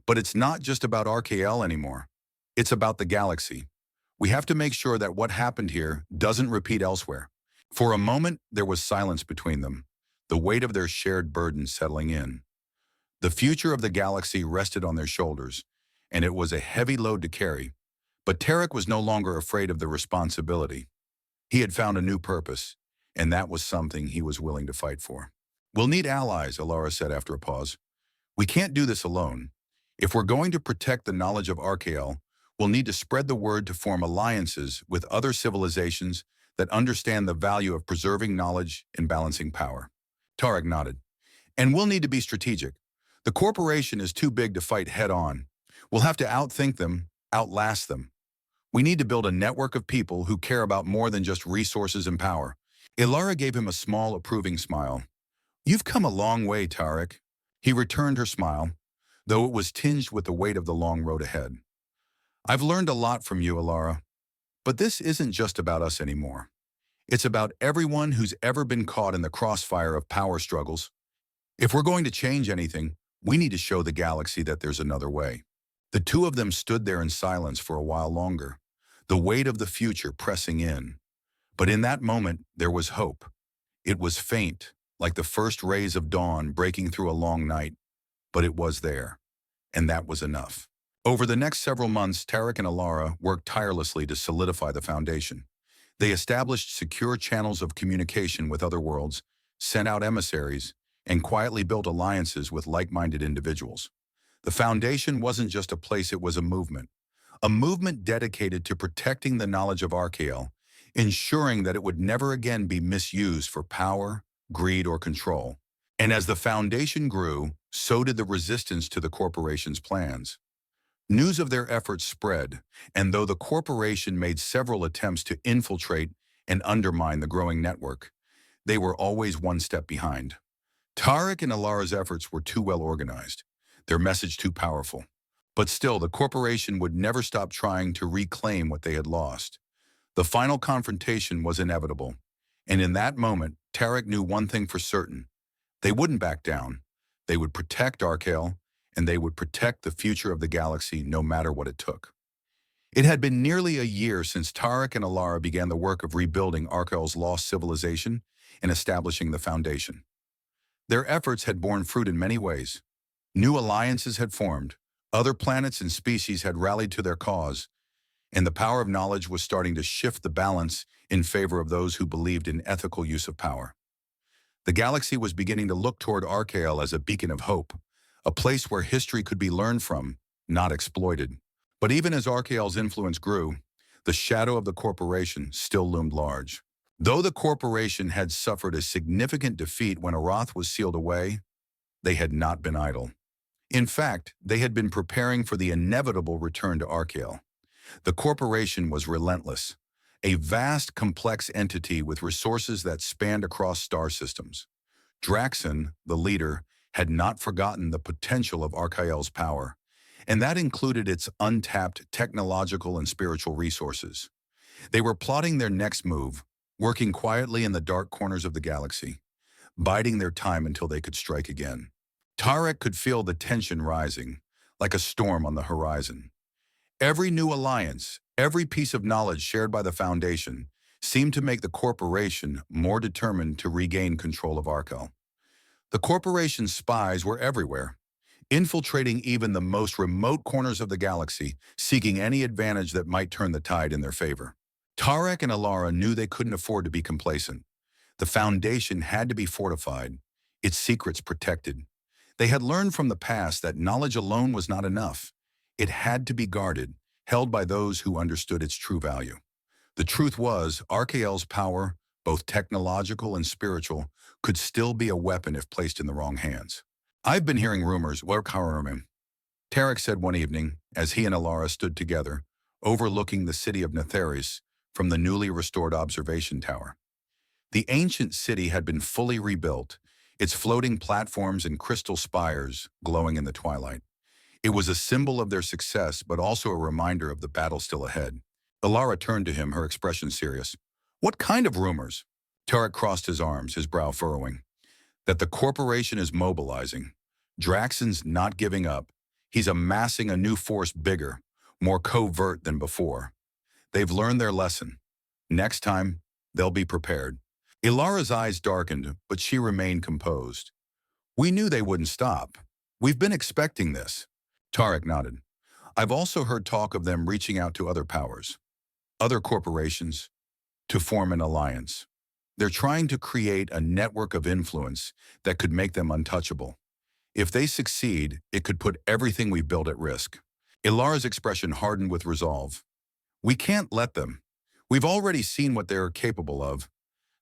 But it's not just about Archael anymore. It's about the galaxy. We have to make sure that what happened here doesn't repeat elsewhere." For a moment, there was silence between them, the weight of their shared burden settling in. The future of the galaxy rested on their shoulders, and it was a heavy load to carry. But Tarek was no longer afraid of the responsibility. He had found a new purpose, and that was something he was willing to fight for. "We'll need allies," Ilara said after a pause. "We can't do this alone. If we're going to protect the knowledge of Archael, we'll need to spread the word to form alliances with other civilizations that understand the value of preserving knowledge and balancing power." Tarek nodded. "And we'll need to be strategic. The corporation is too big to fight head-on. We'll have to outthink them, outlast them. We need to build a network of people who care about more than just resources and power." Ilara gave him a small, approving smile. "You've come a long way, Tarek." He returned her smile, though it was tinged with the weight of the long road ahead. "I've learned a lot from you, Ilara. But this isn't just about us anymore. It's about everyone who's ever been caught in the crossfire of power struggles. If we're going to change anything, we need to show the galaxy that there's another way." The two of them stood there in silence for a while longer, the weight of the future pressing in. But in that moment, there was hope. It was faint, like the first rays of dawn breaking through a long night, but it was there, and that was enough. Over the next several months, Tarek and Ilara worked tirelessly to solidify the foundation. They established secure channels of communication with other worlds, sent out emissaries, and quietly built alliances with like-minded individuals. The foundation wasn't just a place, it was a movement dedicated to protecting the knowledge of Archael, ensuring that it would never again be misused for power, greed, or control. And as the foundation grew, so did the resistance to the corporation's plans. News of their efforts spread, and though the corporation made several attempts to infiltrate and undermine the growing network, they were always one step behind. Tarek and Ilara's efforts were too well organized, their message too powerful. But still, the corporation would never stop trying to reclaim what they had lost. The final confrontation was inevitable, and in that moment, Tarek knew one thing for certain. They wouldn't back down. They would protect Archael, and they would protect the future of the galaxy no matter what it took. It had been nearly a year since Tarek and Alara began the work of rebuilding Arkel's lost civilization and establishing the foundation. Their efforts had borne fruit in many ways. New alliances had formed, other planets and species had rallied to their cause, and the power of knowledge was starting to shift the balance in favor of those who believed in ethical use of power. The galaxy was beginning to look toward Archael as a beacon of hope, a place where history could be learned from, not exploited. But even as Archael's influence grew, the shadow of the corporation still loomed large. Though the corporation had suffered a significant defeat when Arath was sealed away, they had not been idle. In fact, they had been preparing for the inevitable return to Archael. The corporation was relentless, a vast, complex entity with resources that spanned across star systems. Draxon, the leader, had not forgotten the potential of Archael's power, and that included its untapped technological and spiritual resources. They were plotting their next move, working quietly in the dark corners of the galaxy, biding their time until they could strike again. Tarek could feel the tension rising, like a storm on the horizon. Every new alliance, every piece of knowledge shared by the Foundation, seemed to make the corporation more determined to regain control of Arkel. The corporation's spies were everywhere, infiltrating even the most remote corners of the galaxy, seeking any advantage that might turn the tide in their favor. Tarek and Alara knew they couldn't afford to be complacent. The Foundation had to be fortified, its secrets protected. They had learned from the past that knowledge alone was not enough. It had to be guarded, held by those who understood its true value. The truth was, Archael's power, both technological and spiritual, could still be a weapon if placed in the wrong hands. "I've been hearing rumors," Tarek said one evening, as he and Alara stood together, overlooking the city of Netheris from the newly restored observation tower. The ancient city had been fully rebuilt, its floating platforms and crystal spires glowing in the twilight. It was a symbol of their success, but also a reminder of the battle still ahead. Alara turned to him, her expression serious. "What kind of rumors?" Tarek crossed his arms, his brow furrowing. "That the corporation is mobilizing. Draxon's not giving up. He's amassing a new force bigger, more covert than before. They've learned their lesson. Next time, they'll be prepared." Ilara's eyes darkened, but she remained composed. "We knew they wouldn't stop. We've been expecting this." Tarek nodded. "I've also heard talk of them reaching out to other powers, other corporations, to form an alliance. They're trying to create a network of influence that could make them untouchable. If they succeed, it could put everything we've built at risk." Ilara's expression hardened with resolve. "We can't let them. We've already seen what they're capable of.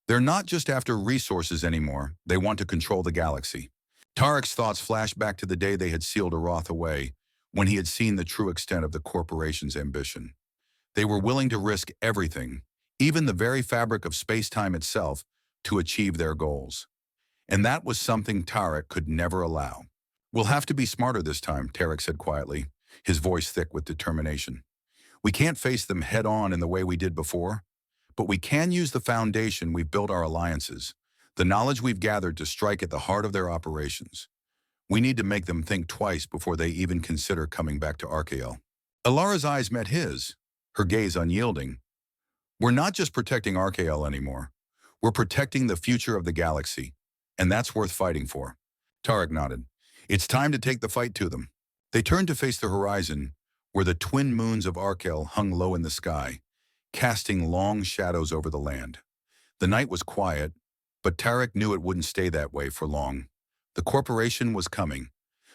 They're not just after resources anymore. They want to control the galaxy." Tarek's thoughts flashed back to the day they had sealed Arath away, when he had seen the true extent of the corporation's ambition. They were willing to risk everything, even the very fabric of space-time itself, to achieve their goals. And that was something Tarek could never allow. "We'll have to be smarter this time," Tarek said quietly, his voice thick with determination. "We can't face them head-on in the way we did before, but we can use the foundation we've built our alliances, the knowledge we've gathered to strike at the heart of their operations. We need to make them think twice before they even consider coming back to Archael." Alara's eyes met his, her gaze unyielding. "We're not just protecting Archael anymore. We're protecting the future of the galaxy, and that's worth fighting for." Tarek nodded. "It's time to take the fight to them." They turned to face the horizon, where the twin moons of Archael hung low in the sky, casting long shadows over the land. The night was quiet, but Tarek knew it wouldn't stay that way for long. The corporation was coming,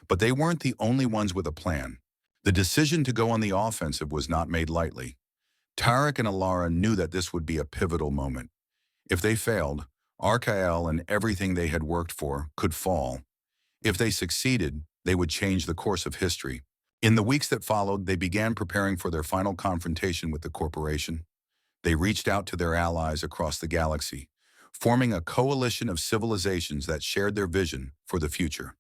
but they weren't the only ones with a plan. The decision to go on the offensive was not made lightly. Tarek and Alara knew that this would be a pivotal moment. If they failed, Archael and everything they had worked for could fall. If they succeeded, they would change the course of history. In the weeks that followed, they began preparing for their final confrontation with the corporation. They reached out to their allies across the galaxy, forming a coalition of civilizations that shared their vision for the future.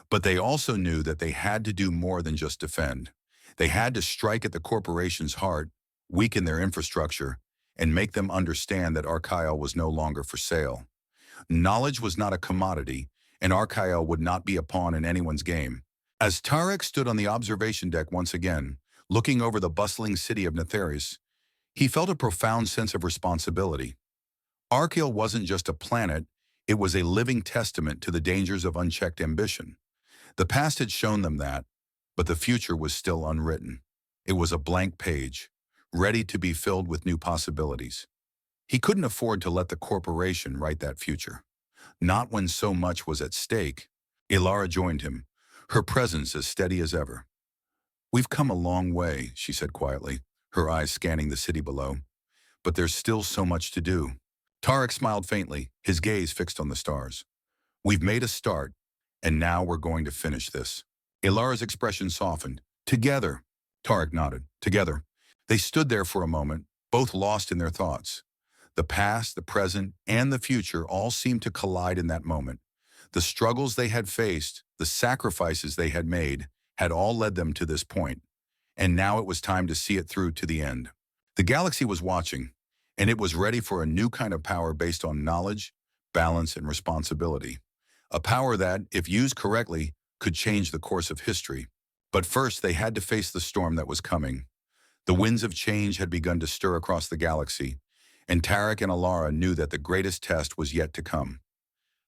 But they also knew that they had to do more than just defend. They had to strike at the corporation's heart, weaken their infrastructure, and make them understand that Archael was no longer for sale. Knowledge was not a commodity, and Archael would not be a pawn in anyone's game. As Tarek stood on the observation deck once again, Looking over the bustling city of Netherius, he felt a profound sense of responsibility. Archael wasn't just a planet, it was a living testament to the dangers of unchecked ambition. The past had shown them that, but the future was still unwritten. It was a blank page, ready to be filled with new possibilities. He couldn't afford to let the corporation write that future. Not when so much was at stake. Ilara joined him, her presence as steady as ever. "We've come a long way," she said quietly, her eyes scanning the city below. "But there's still so much to do." Tarek smiled faintly, his gaze fixed on the stars. "We've made a start, and now we're going to finish this." Ilara's expression softened. "Together." Tarek nodded. "Together." They stood there for a moment, both lost in their thoughts. The past, the present, and the future all seemed to collide in that moment. The struggles they had faced, the sacrifices they had made, had all led them to this point. And now it was time to see it through to the end. The galaxy was watching, and it was ready for a new kind of power based on knowledge, balance, and responsibility. A power that, if used correctly, could change the course of history. But first, they had to face the storm that was coming. The winds of change had begun to stir across the galaxy, and Tarek and Alara knew that the greatest test was yet to come.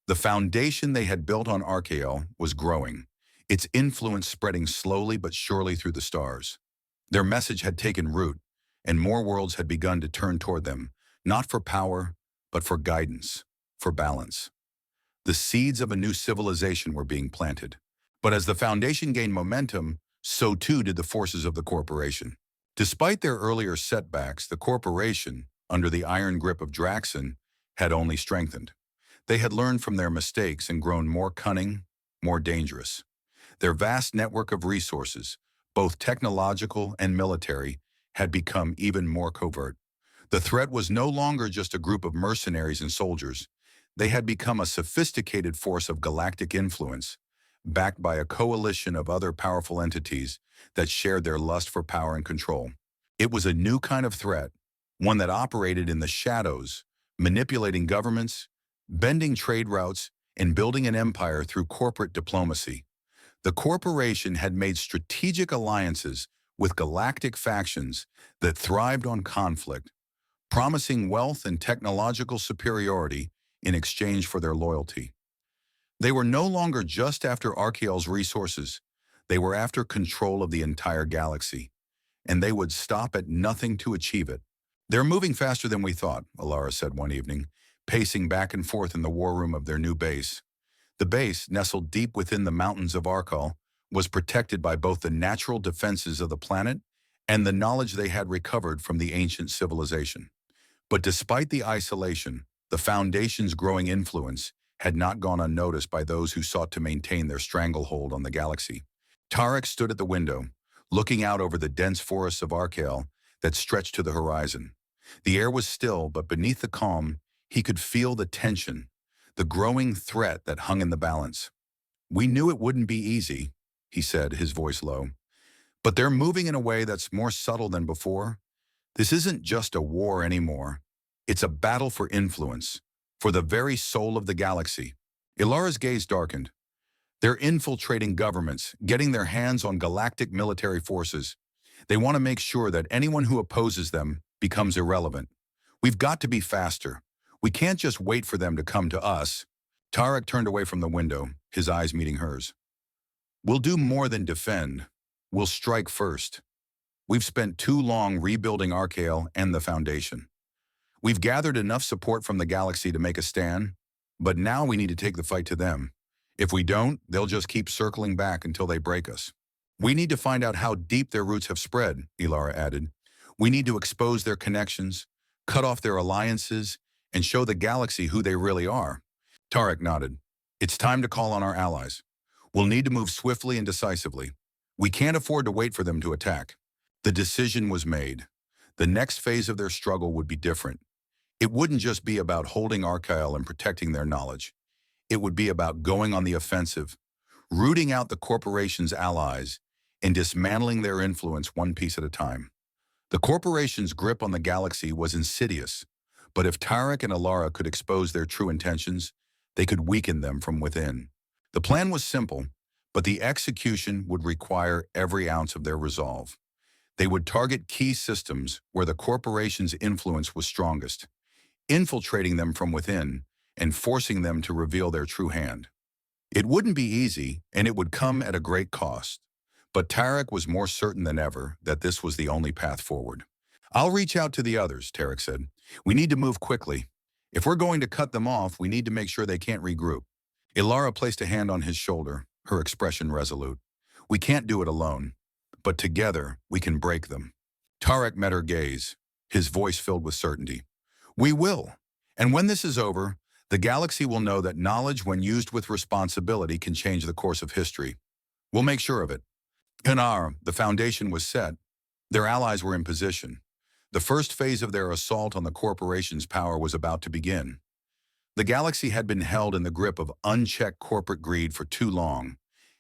The foundation they had built on Archael was growing, its influence spreading slowly but surely through the stars. Their message had taken root, and more worlds had begun to turn toward them, not for power, but for guidance, for balance. The seeds of a new civilization were being planted. But as the foundation gained momentum, so too did the forces of the corporation. Despite their earlier setbacks, the corporation, under the iron grip of Draxon, had only strengthened. They had learned from their mistakes and grown more cunning, more dangerous. Their vast network of resources, both technological and military, had become even more covert. The threat was no longer just a group of mercenaries and soldiers. They had become a sophisticated force of galactic influence, backed by a coalition of other powerful entities that shared their lust for power and control. It was a new kind of threat, one that operated in the shadows, manipulating governments, bending trade routes, and building an empire through corporate diplomacy. The corporation had made strategic alliances with galactic factions that thrived on conflict, promising wealth and technological superiority in exchange for their loyalty. They were no longer just after Archael's resources, they were after control of the entire galaxy, and they would stop at nothing to achieve it. "They're moving faster than we thought," Alara said one evening, pacing back and forth in the war room of their new base. The base, nestled deep within the mountains of Archael, was protected by both the natural defenses of the planet and the knowledge they had recovered from the ancient civilization. But despite the isolation, the Foundation's growing influence had not gone unnoticed by those who sought to maintain their stranglehold on the galaxy. Tarek stood at the window, looking out over the dense forests of Archael that stretched to the horizon. The air was still, but beneath the calm, he could feel the tension, the growing threat that hung in the balance. "We knew it wouldn't be easy," he said, his voice low. "But they're moving in a way that's more subtle than before. This isn't just a war anymore. It's a battle for influence, for the very soul of the galaxy." Ilara's gaze darkened. "They're infiltrating governments, getting their hands on galactic military forces. They want to make sure that anyone who opposes them becomes irrelevant. We've got to be faster. We can't just wait for them to come to us." Tarek turned away from the window, his eyes meeting hers. "We'll do more than defend. We'll strike first. We've spent too long rebuilding Archael and the Foundation. We've gathered enough support from the galaxy to make a stand, but now we need to take the fight to them. If we don't, they'll just keep circling back until they break us. We need to find out how deep their roots have spread," Ilara added. "We need to expose their connections, cut off their alliances, and show the galaxy who they really are." Tarek nodded. "It's time to call on our allies. We'll need to move swiftly and decisively. We can't afford to wait for them to attack." The decision was made. The next phase of their struggle would be different. It wouldn't just be about holding Archael and protecting their knowledge. It would be about going on the offensive, rooting out the corporation's allies, and dismantling their influence one piece at a time. The corporation's grip on the galaxy was insidious, but if Tarek and Alara could expose their true intentions, they could weaken them from within. The plan was simple, but the execution would require every ounce of their resolve. They would target key systems where the corporation's influence was strongest, infiltrating them from within and forcing them to reveal their true hand. It wouldn't be easy, and it would come at a great cost. But Tarek was more certain than ever that this was the only path forward. "I'll reach out to the others," Tarek said. "We need to move quickly. If we're going to cut them off, we need to make sure they can't regroup." Ilara placed a hand on his shoulder, her expression resolute. "We can't do it alone, but together we can break them." Tarek met her gaze, his voice filled with certainty. "We will. And when this is over, the galaxy will know that knowledge, when used with responsibility, can change the course of history. We'll make sure of it." Hanar, the foundation was set. Their allies were in position. The first phase of their assault on the corporation's power was about to begin. The galaxy had been held in the grip of unchecked corporate greed for too long,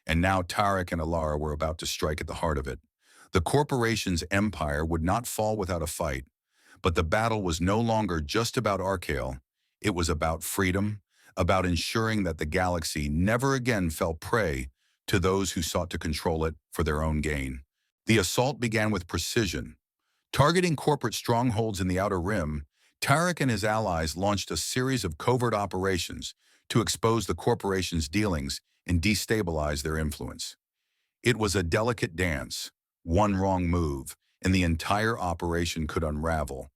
and now Tarek and Alara were about to strike at the heart of it. The corporation's empire would not fall without a fight, but the battle was no longer just about Archael. It was about freedom, about ensuring that the galaxy never again fell prey to those who sought to control it for their own gain. The assault began with precision. Targeting corporate strongholds in the Outer Rim, Tarek and his allies launched a series of covert operations to expose the corporation's dealings and destabilize their influence. It was a delicate dance. One wrong move, and the entire operation could unravel.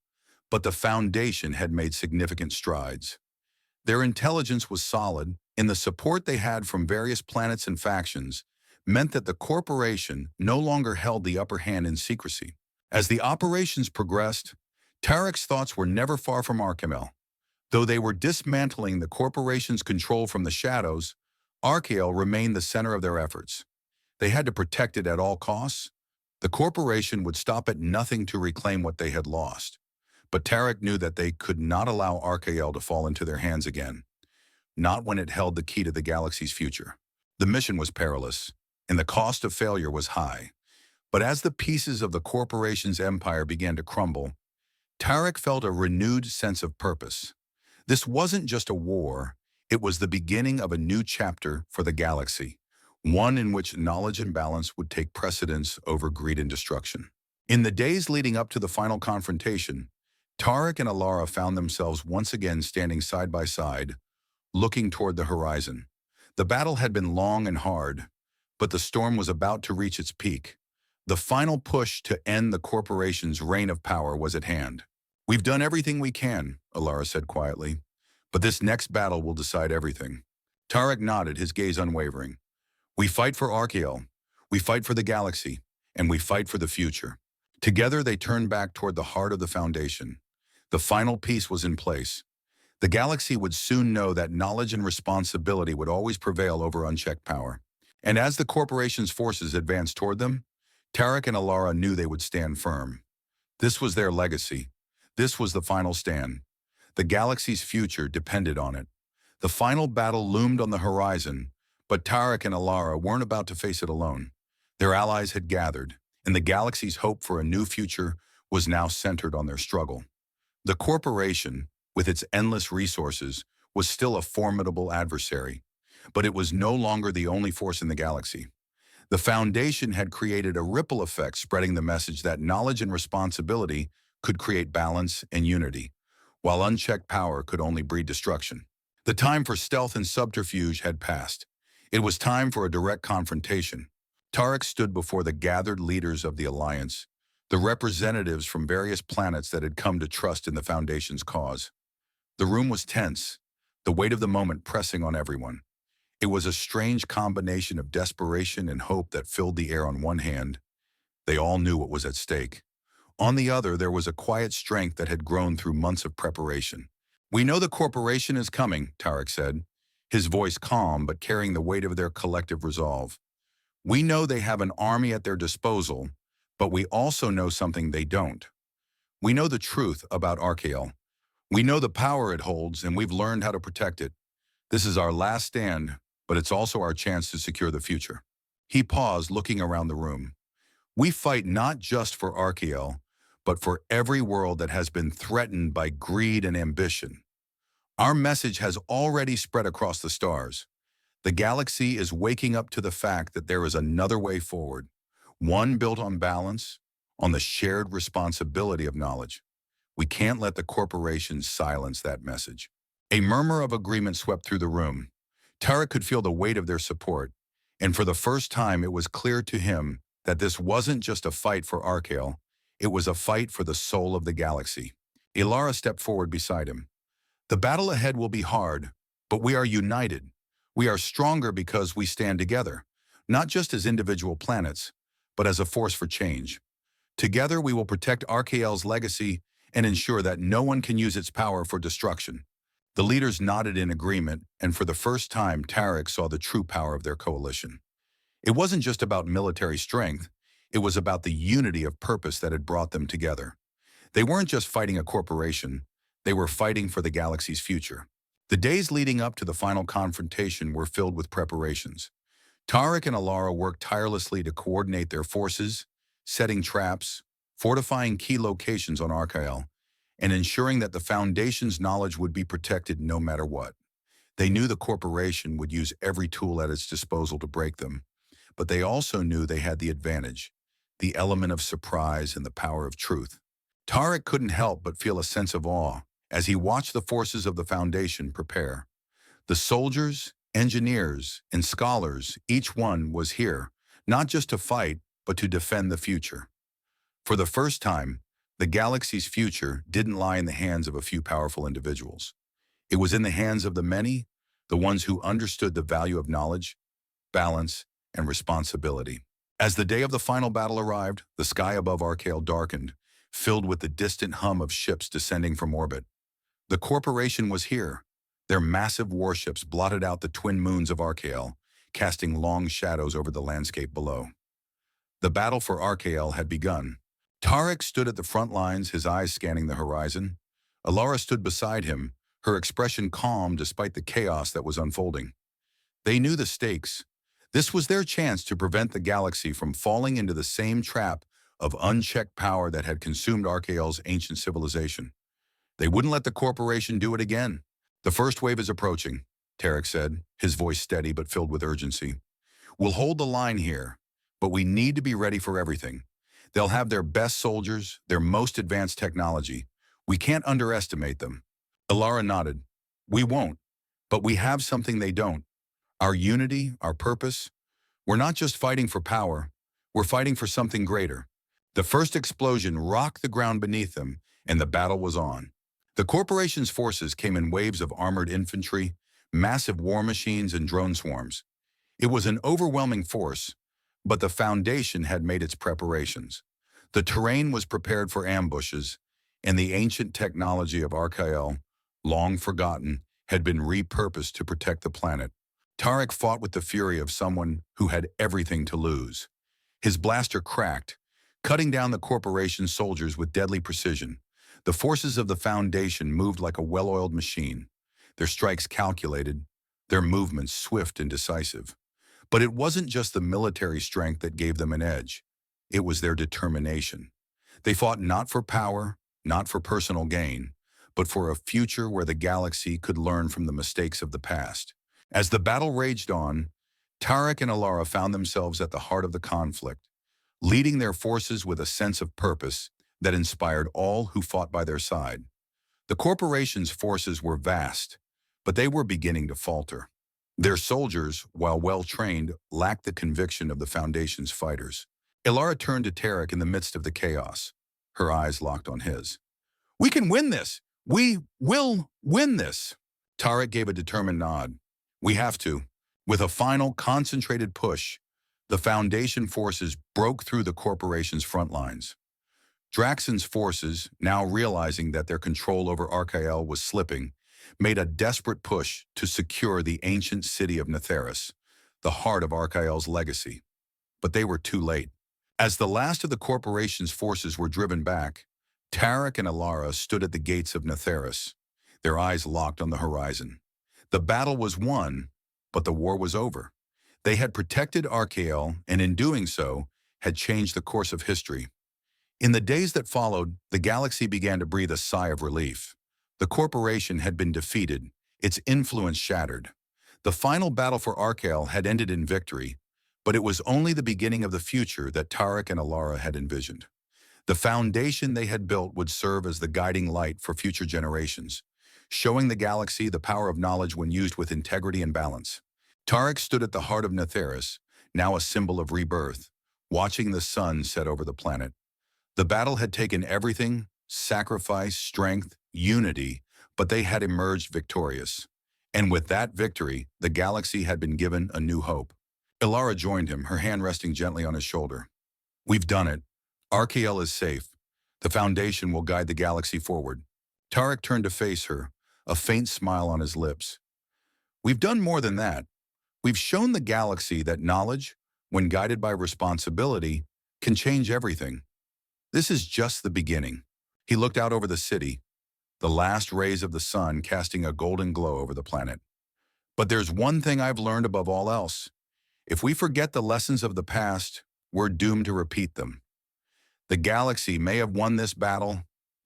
But the foundation had made significant strides. Their intelligence was solid, and the support they had from various planets and factions meant that the corporation no longer held the upper hand in secrecy. As the operations progressed, Tarek's thoughts were never far from Archimel. Though they were dismantling the corporation's control from the shadows, Archael remained the center of their efforts. They had to protect it at all costs. The corporation would stop at nothing to reclaim what they had lost. But Tarek knew that they could not allow Archael to fall into their hands again, not when it held the key to the galaxy's future. The mission was perilous, and the cost of failure was high. But as the pieces of the corporation's empire began to crumble, Tarek felt a renewed sense of purpose. This wasn't just a war, it was the beginning of a new chapter for the galaxy, one in which knowledge and balance would take precedence over greed and destruction. In the days leading up to the final confrontation, Tarek and Alara found themselves once again standing side by side, looking toward the horizon. The battle had been long and hard, but the storm was about to reach its peak. The final push to end the corporation's reign of power was at hand. "We've done everything we can," Alara said quietly, "but this next battle will decide everything." Tarek nodded, his gaze unwavering. "We fight for Archael, we fight for the galaxy, and we fight for the future." Together they turned back toward the heart of the foundation. The final piece was in place. The galaxy would soon know that knowledge and responsibility would always prevail over unchecked power. And as the corporation's forces advanced toward them, Tarek and Alara knew they would stand firm. This was their legacy. This was the final stand. The galaxy's future depended on it. The final battle loomed on the horizon, but Tarek and Alara weren't about to face it alone. Their allies had gathered, and the galaxy's hope for a new future was now centered on their struggle. The corporation, with its endless resources, was still a formidable adversary, but it was no longer the only force in the galaxy. The Foundation had created a ripple effect, spreading the message that knowledge and responsibility could create balance and unity, while unchecked power could only breed destruction. The time for stealth and subterfuge had passed. It was time for a direct confrontation. Tarek stood before the gathered leaders of the Alliance, the representatives from various planets that had come to trust in the Foundation's cause. The room was tense, the weight of the moment pressing on everyone. It was a strange combination of desperation and hope that filled the air on one hand. They all knew what was at stake. On the other, there was a quiet strength that had grown through months of preparation. "We know the corporation is coming," Tarek said, his voice calm but carrying the weight of their collective resolve. "We know they have an army at their disposal, but we also know something they don't. We know the truth about Archael. We know the power it holds, and we've learned how to protect it. This is our last stand, but it's also our chance to secure the future." He paused, looking around the room. "We fight not just for Archael, but for every world that has been threatened by greed and ambition. Our message has already spread across the stars. The galaxy is waking up to the fact that there is another way forward, one built on balance, on the shared responsibility of knowledge. We can't let the corporations silence that message. A murmur of agreement swept through the room. Tarek could feel the weight of their support, and for the first time it was clear to him that this wasn't just a fight for Archael, it was a fight for the soul of the galaxy. Ilara stepped forward beside him. The battle ahead will be hard, but we are united. We are stronger because we stand together, not just as individual planets, but as a force for change. Together we will protect Archael's legacy and ensure that no one can use its power for destruction. The leaders nodded in agreement, and for the first time Tarek saw the true power of their coalition. It wasn't just about military strength, it was about the unity of purpose that had brought them together. They weren't just fighting a corporation, they were fighting for the galaxy's future. The days leading up to the final confrontation were filled with preparations. Tarek and Alara worked tirelessly to coordinate their forces, setting traps, fortifying key locations on Archael, and ensuring that the Foundation's knowledge would be protected no matter what. They knew the corporation would use every tool at its disposal to break them, but they also knew they had the advantage, the element of surprise and the power of truth. Tarek couldn't help but feel a sense of awe as he watched the forces of the Foundation prepare. The soldiers, engineers, and scholars, each one was here, not just to fight, but to defend the future. For the first time, the galaxy's future didn't lie in the hands of a few powerful individuals. It was in the hands of the many, the ones who understood the value of knowledge, balance, and responsibility. As the day of the final battle arrived, the sky above Archael darkened, filled with the distant hum of ships descending from orbit. The corporation was here. Their massive warships blotted out the twin moons of Archael, casting long shadows over the landscape below. The battle for Archael had begun. Tarek stood at the front lines, his eyes scanning the horizon. Alara stood beside him, her expression calm despite the chaos that was unfolding. They knew the stakes. This was their chance to prevent the galaxy from falling into the same trap of unchecked power that had consumed Archael's ancient civilization. They wouldn't let the corporation do it again. "The first wave is approaching," Tarek said, his voice steady but filled with urgency. "We'll hold the line here, but we need to be ready for everything. They'll have their best soldiers, their most advanced technology. We can't underestimate them." Alara nodded. "We won't, but we have something they don't. Our unity, our purpose. We're not just fighting for power, we're fighting for something greater." The first explosion rocked the ground beneath them, and the battle was on. The corporation's forces came in waves of armored infantry, massive war machines, and drone swarms. It was an overwhelming force, but the Foundation had made its preparations. The terrain was prepared for ambushes, and the ancient technology of Archael, long forgotten, had been repurposed to protect the planet. Tarek fought with the fury of someone who had everything to lose. His blaster cracked, cutting down the corporation's soldiers with deadly precision. The forces of the Foundation moved like a well-oiled machine, their strikes calculated, their movements swift and decisive. But it wasn't just the military strength that gave them an edge. It was their determination. They fought not for power, not for personal gain, but for a future where the galaxy could learn from the mistakes of the past. As the battle raged on, Tarek and Alara found themselves at the heart of the conflict, leading their forces with a sense of purpose that inspired all who fought by their side. The corporation's forces were vast, but they were beginning to falter. Their soldiers, while well-trained, lacked the conviction of the Foundation's fighters. Ilara turned to Tarek in the midst of the chaos, her eyes locked on his. "We can win this! We will win this!" Tarek gave a determined nod. "We have to." With a final, concentrated push, the Foundation forces broke through the corporation's front lines. Draxon's forces, now realizing that their control over Archael was slipping, made a desperate push to secure the ancient city of Netheris, the heart of Archael's legacy. But they were too late. As the last of the corporation's forces were driven back, Tarek and Alara stood at the gates of Netheris, their eyes locked on the horizon. The battle was won, but the war was over. They had protected Archael, and in doing so, had changed the course of history. In the days that followed, the galaxy began to breathe a sigh of relief. The corporation had been defeated, its influence shattered. The final battle for Archael had ended in victory, but it was only the beginning of the future that Tarek and Alara had envisioned. The foundation they had built would serve as the guiding light for future generations, showing the galaxy the power of knowledge when used with integrity and balance. Tarek stood at the heart of Netheris, now a symbol of rebirth, watching the sun set over the planet. The battle had taken everything, sacrifice, strength, unity, but they had emerged victorious. And with that victory, the galaxy had been given a new hope. Ilara joined him, her hand resting gently on his shoulder. We've done it. RKL is safe. The Foundation will guide the galaxy forward. Tarek turned to face her, a faint smile on his lips. We've done more than that. We've shown the galaxy that knowledge, when guided by responsibility, can change everything. This is just the beginning. He looked out over the city, the last rays of the sun casting a golden glow over the planet. But there's one thing I've learned above all else. If we forget the lessons of the past, we're doomed to repeat them. The galaxy may have won this battle,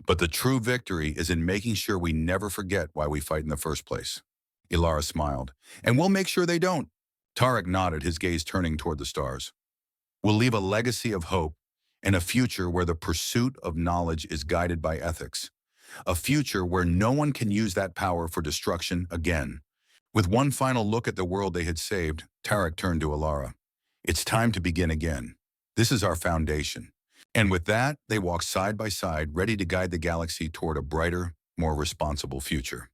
but the true victory is in making sure we never forget why we fight in the first place. Ilara smiled. And we'll make sure they don't. Tarek nodded, his gaze turning toward the stars. We'll leave a legacy of hope and a future where the pursuit of knowledge is guided by ethics. A future where no one can use that power for destruction again. With one final look at the world they had saved, Tarek turned to Ilara. It's time to begin again. This is our foundation. And with that, they walked side by side, ready to guide the galaxy toward a brighter, more responsible future.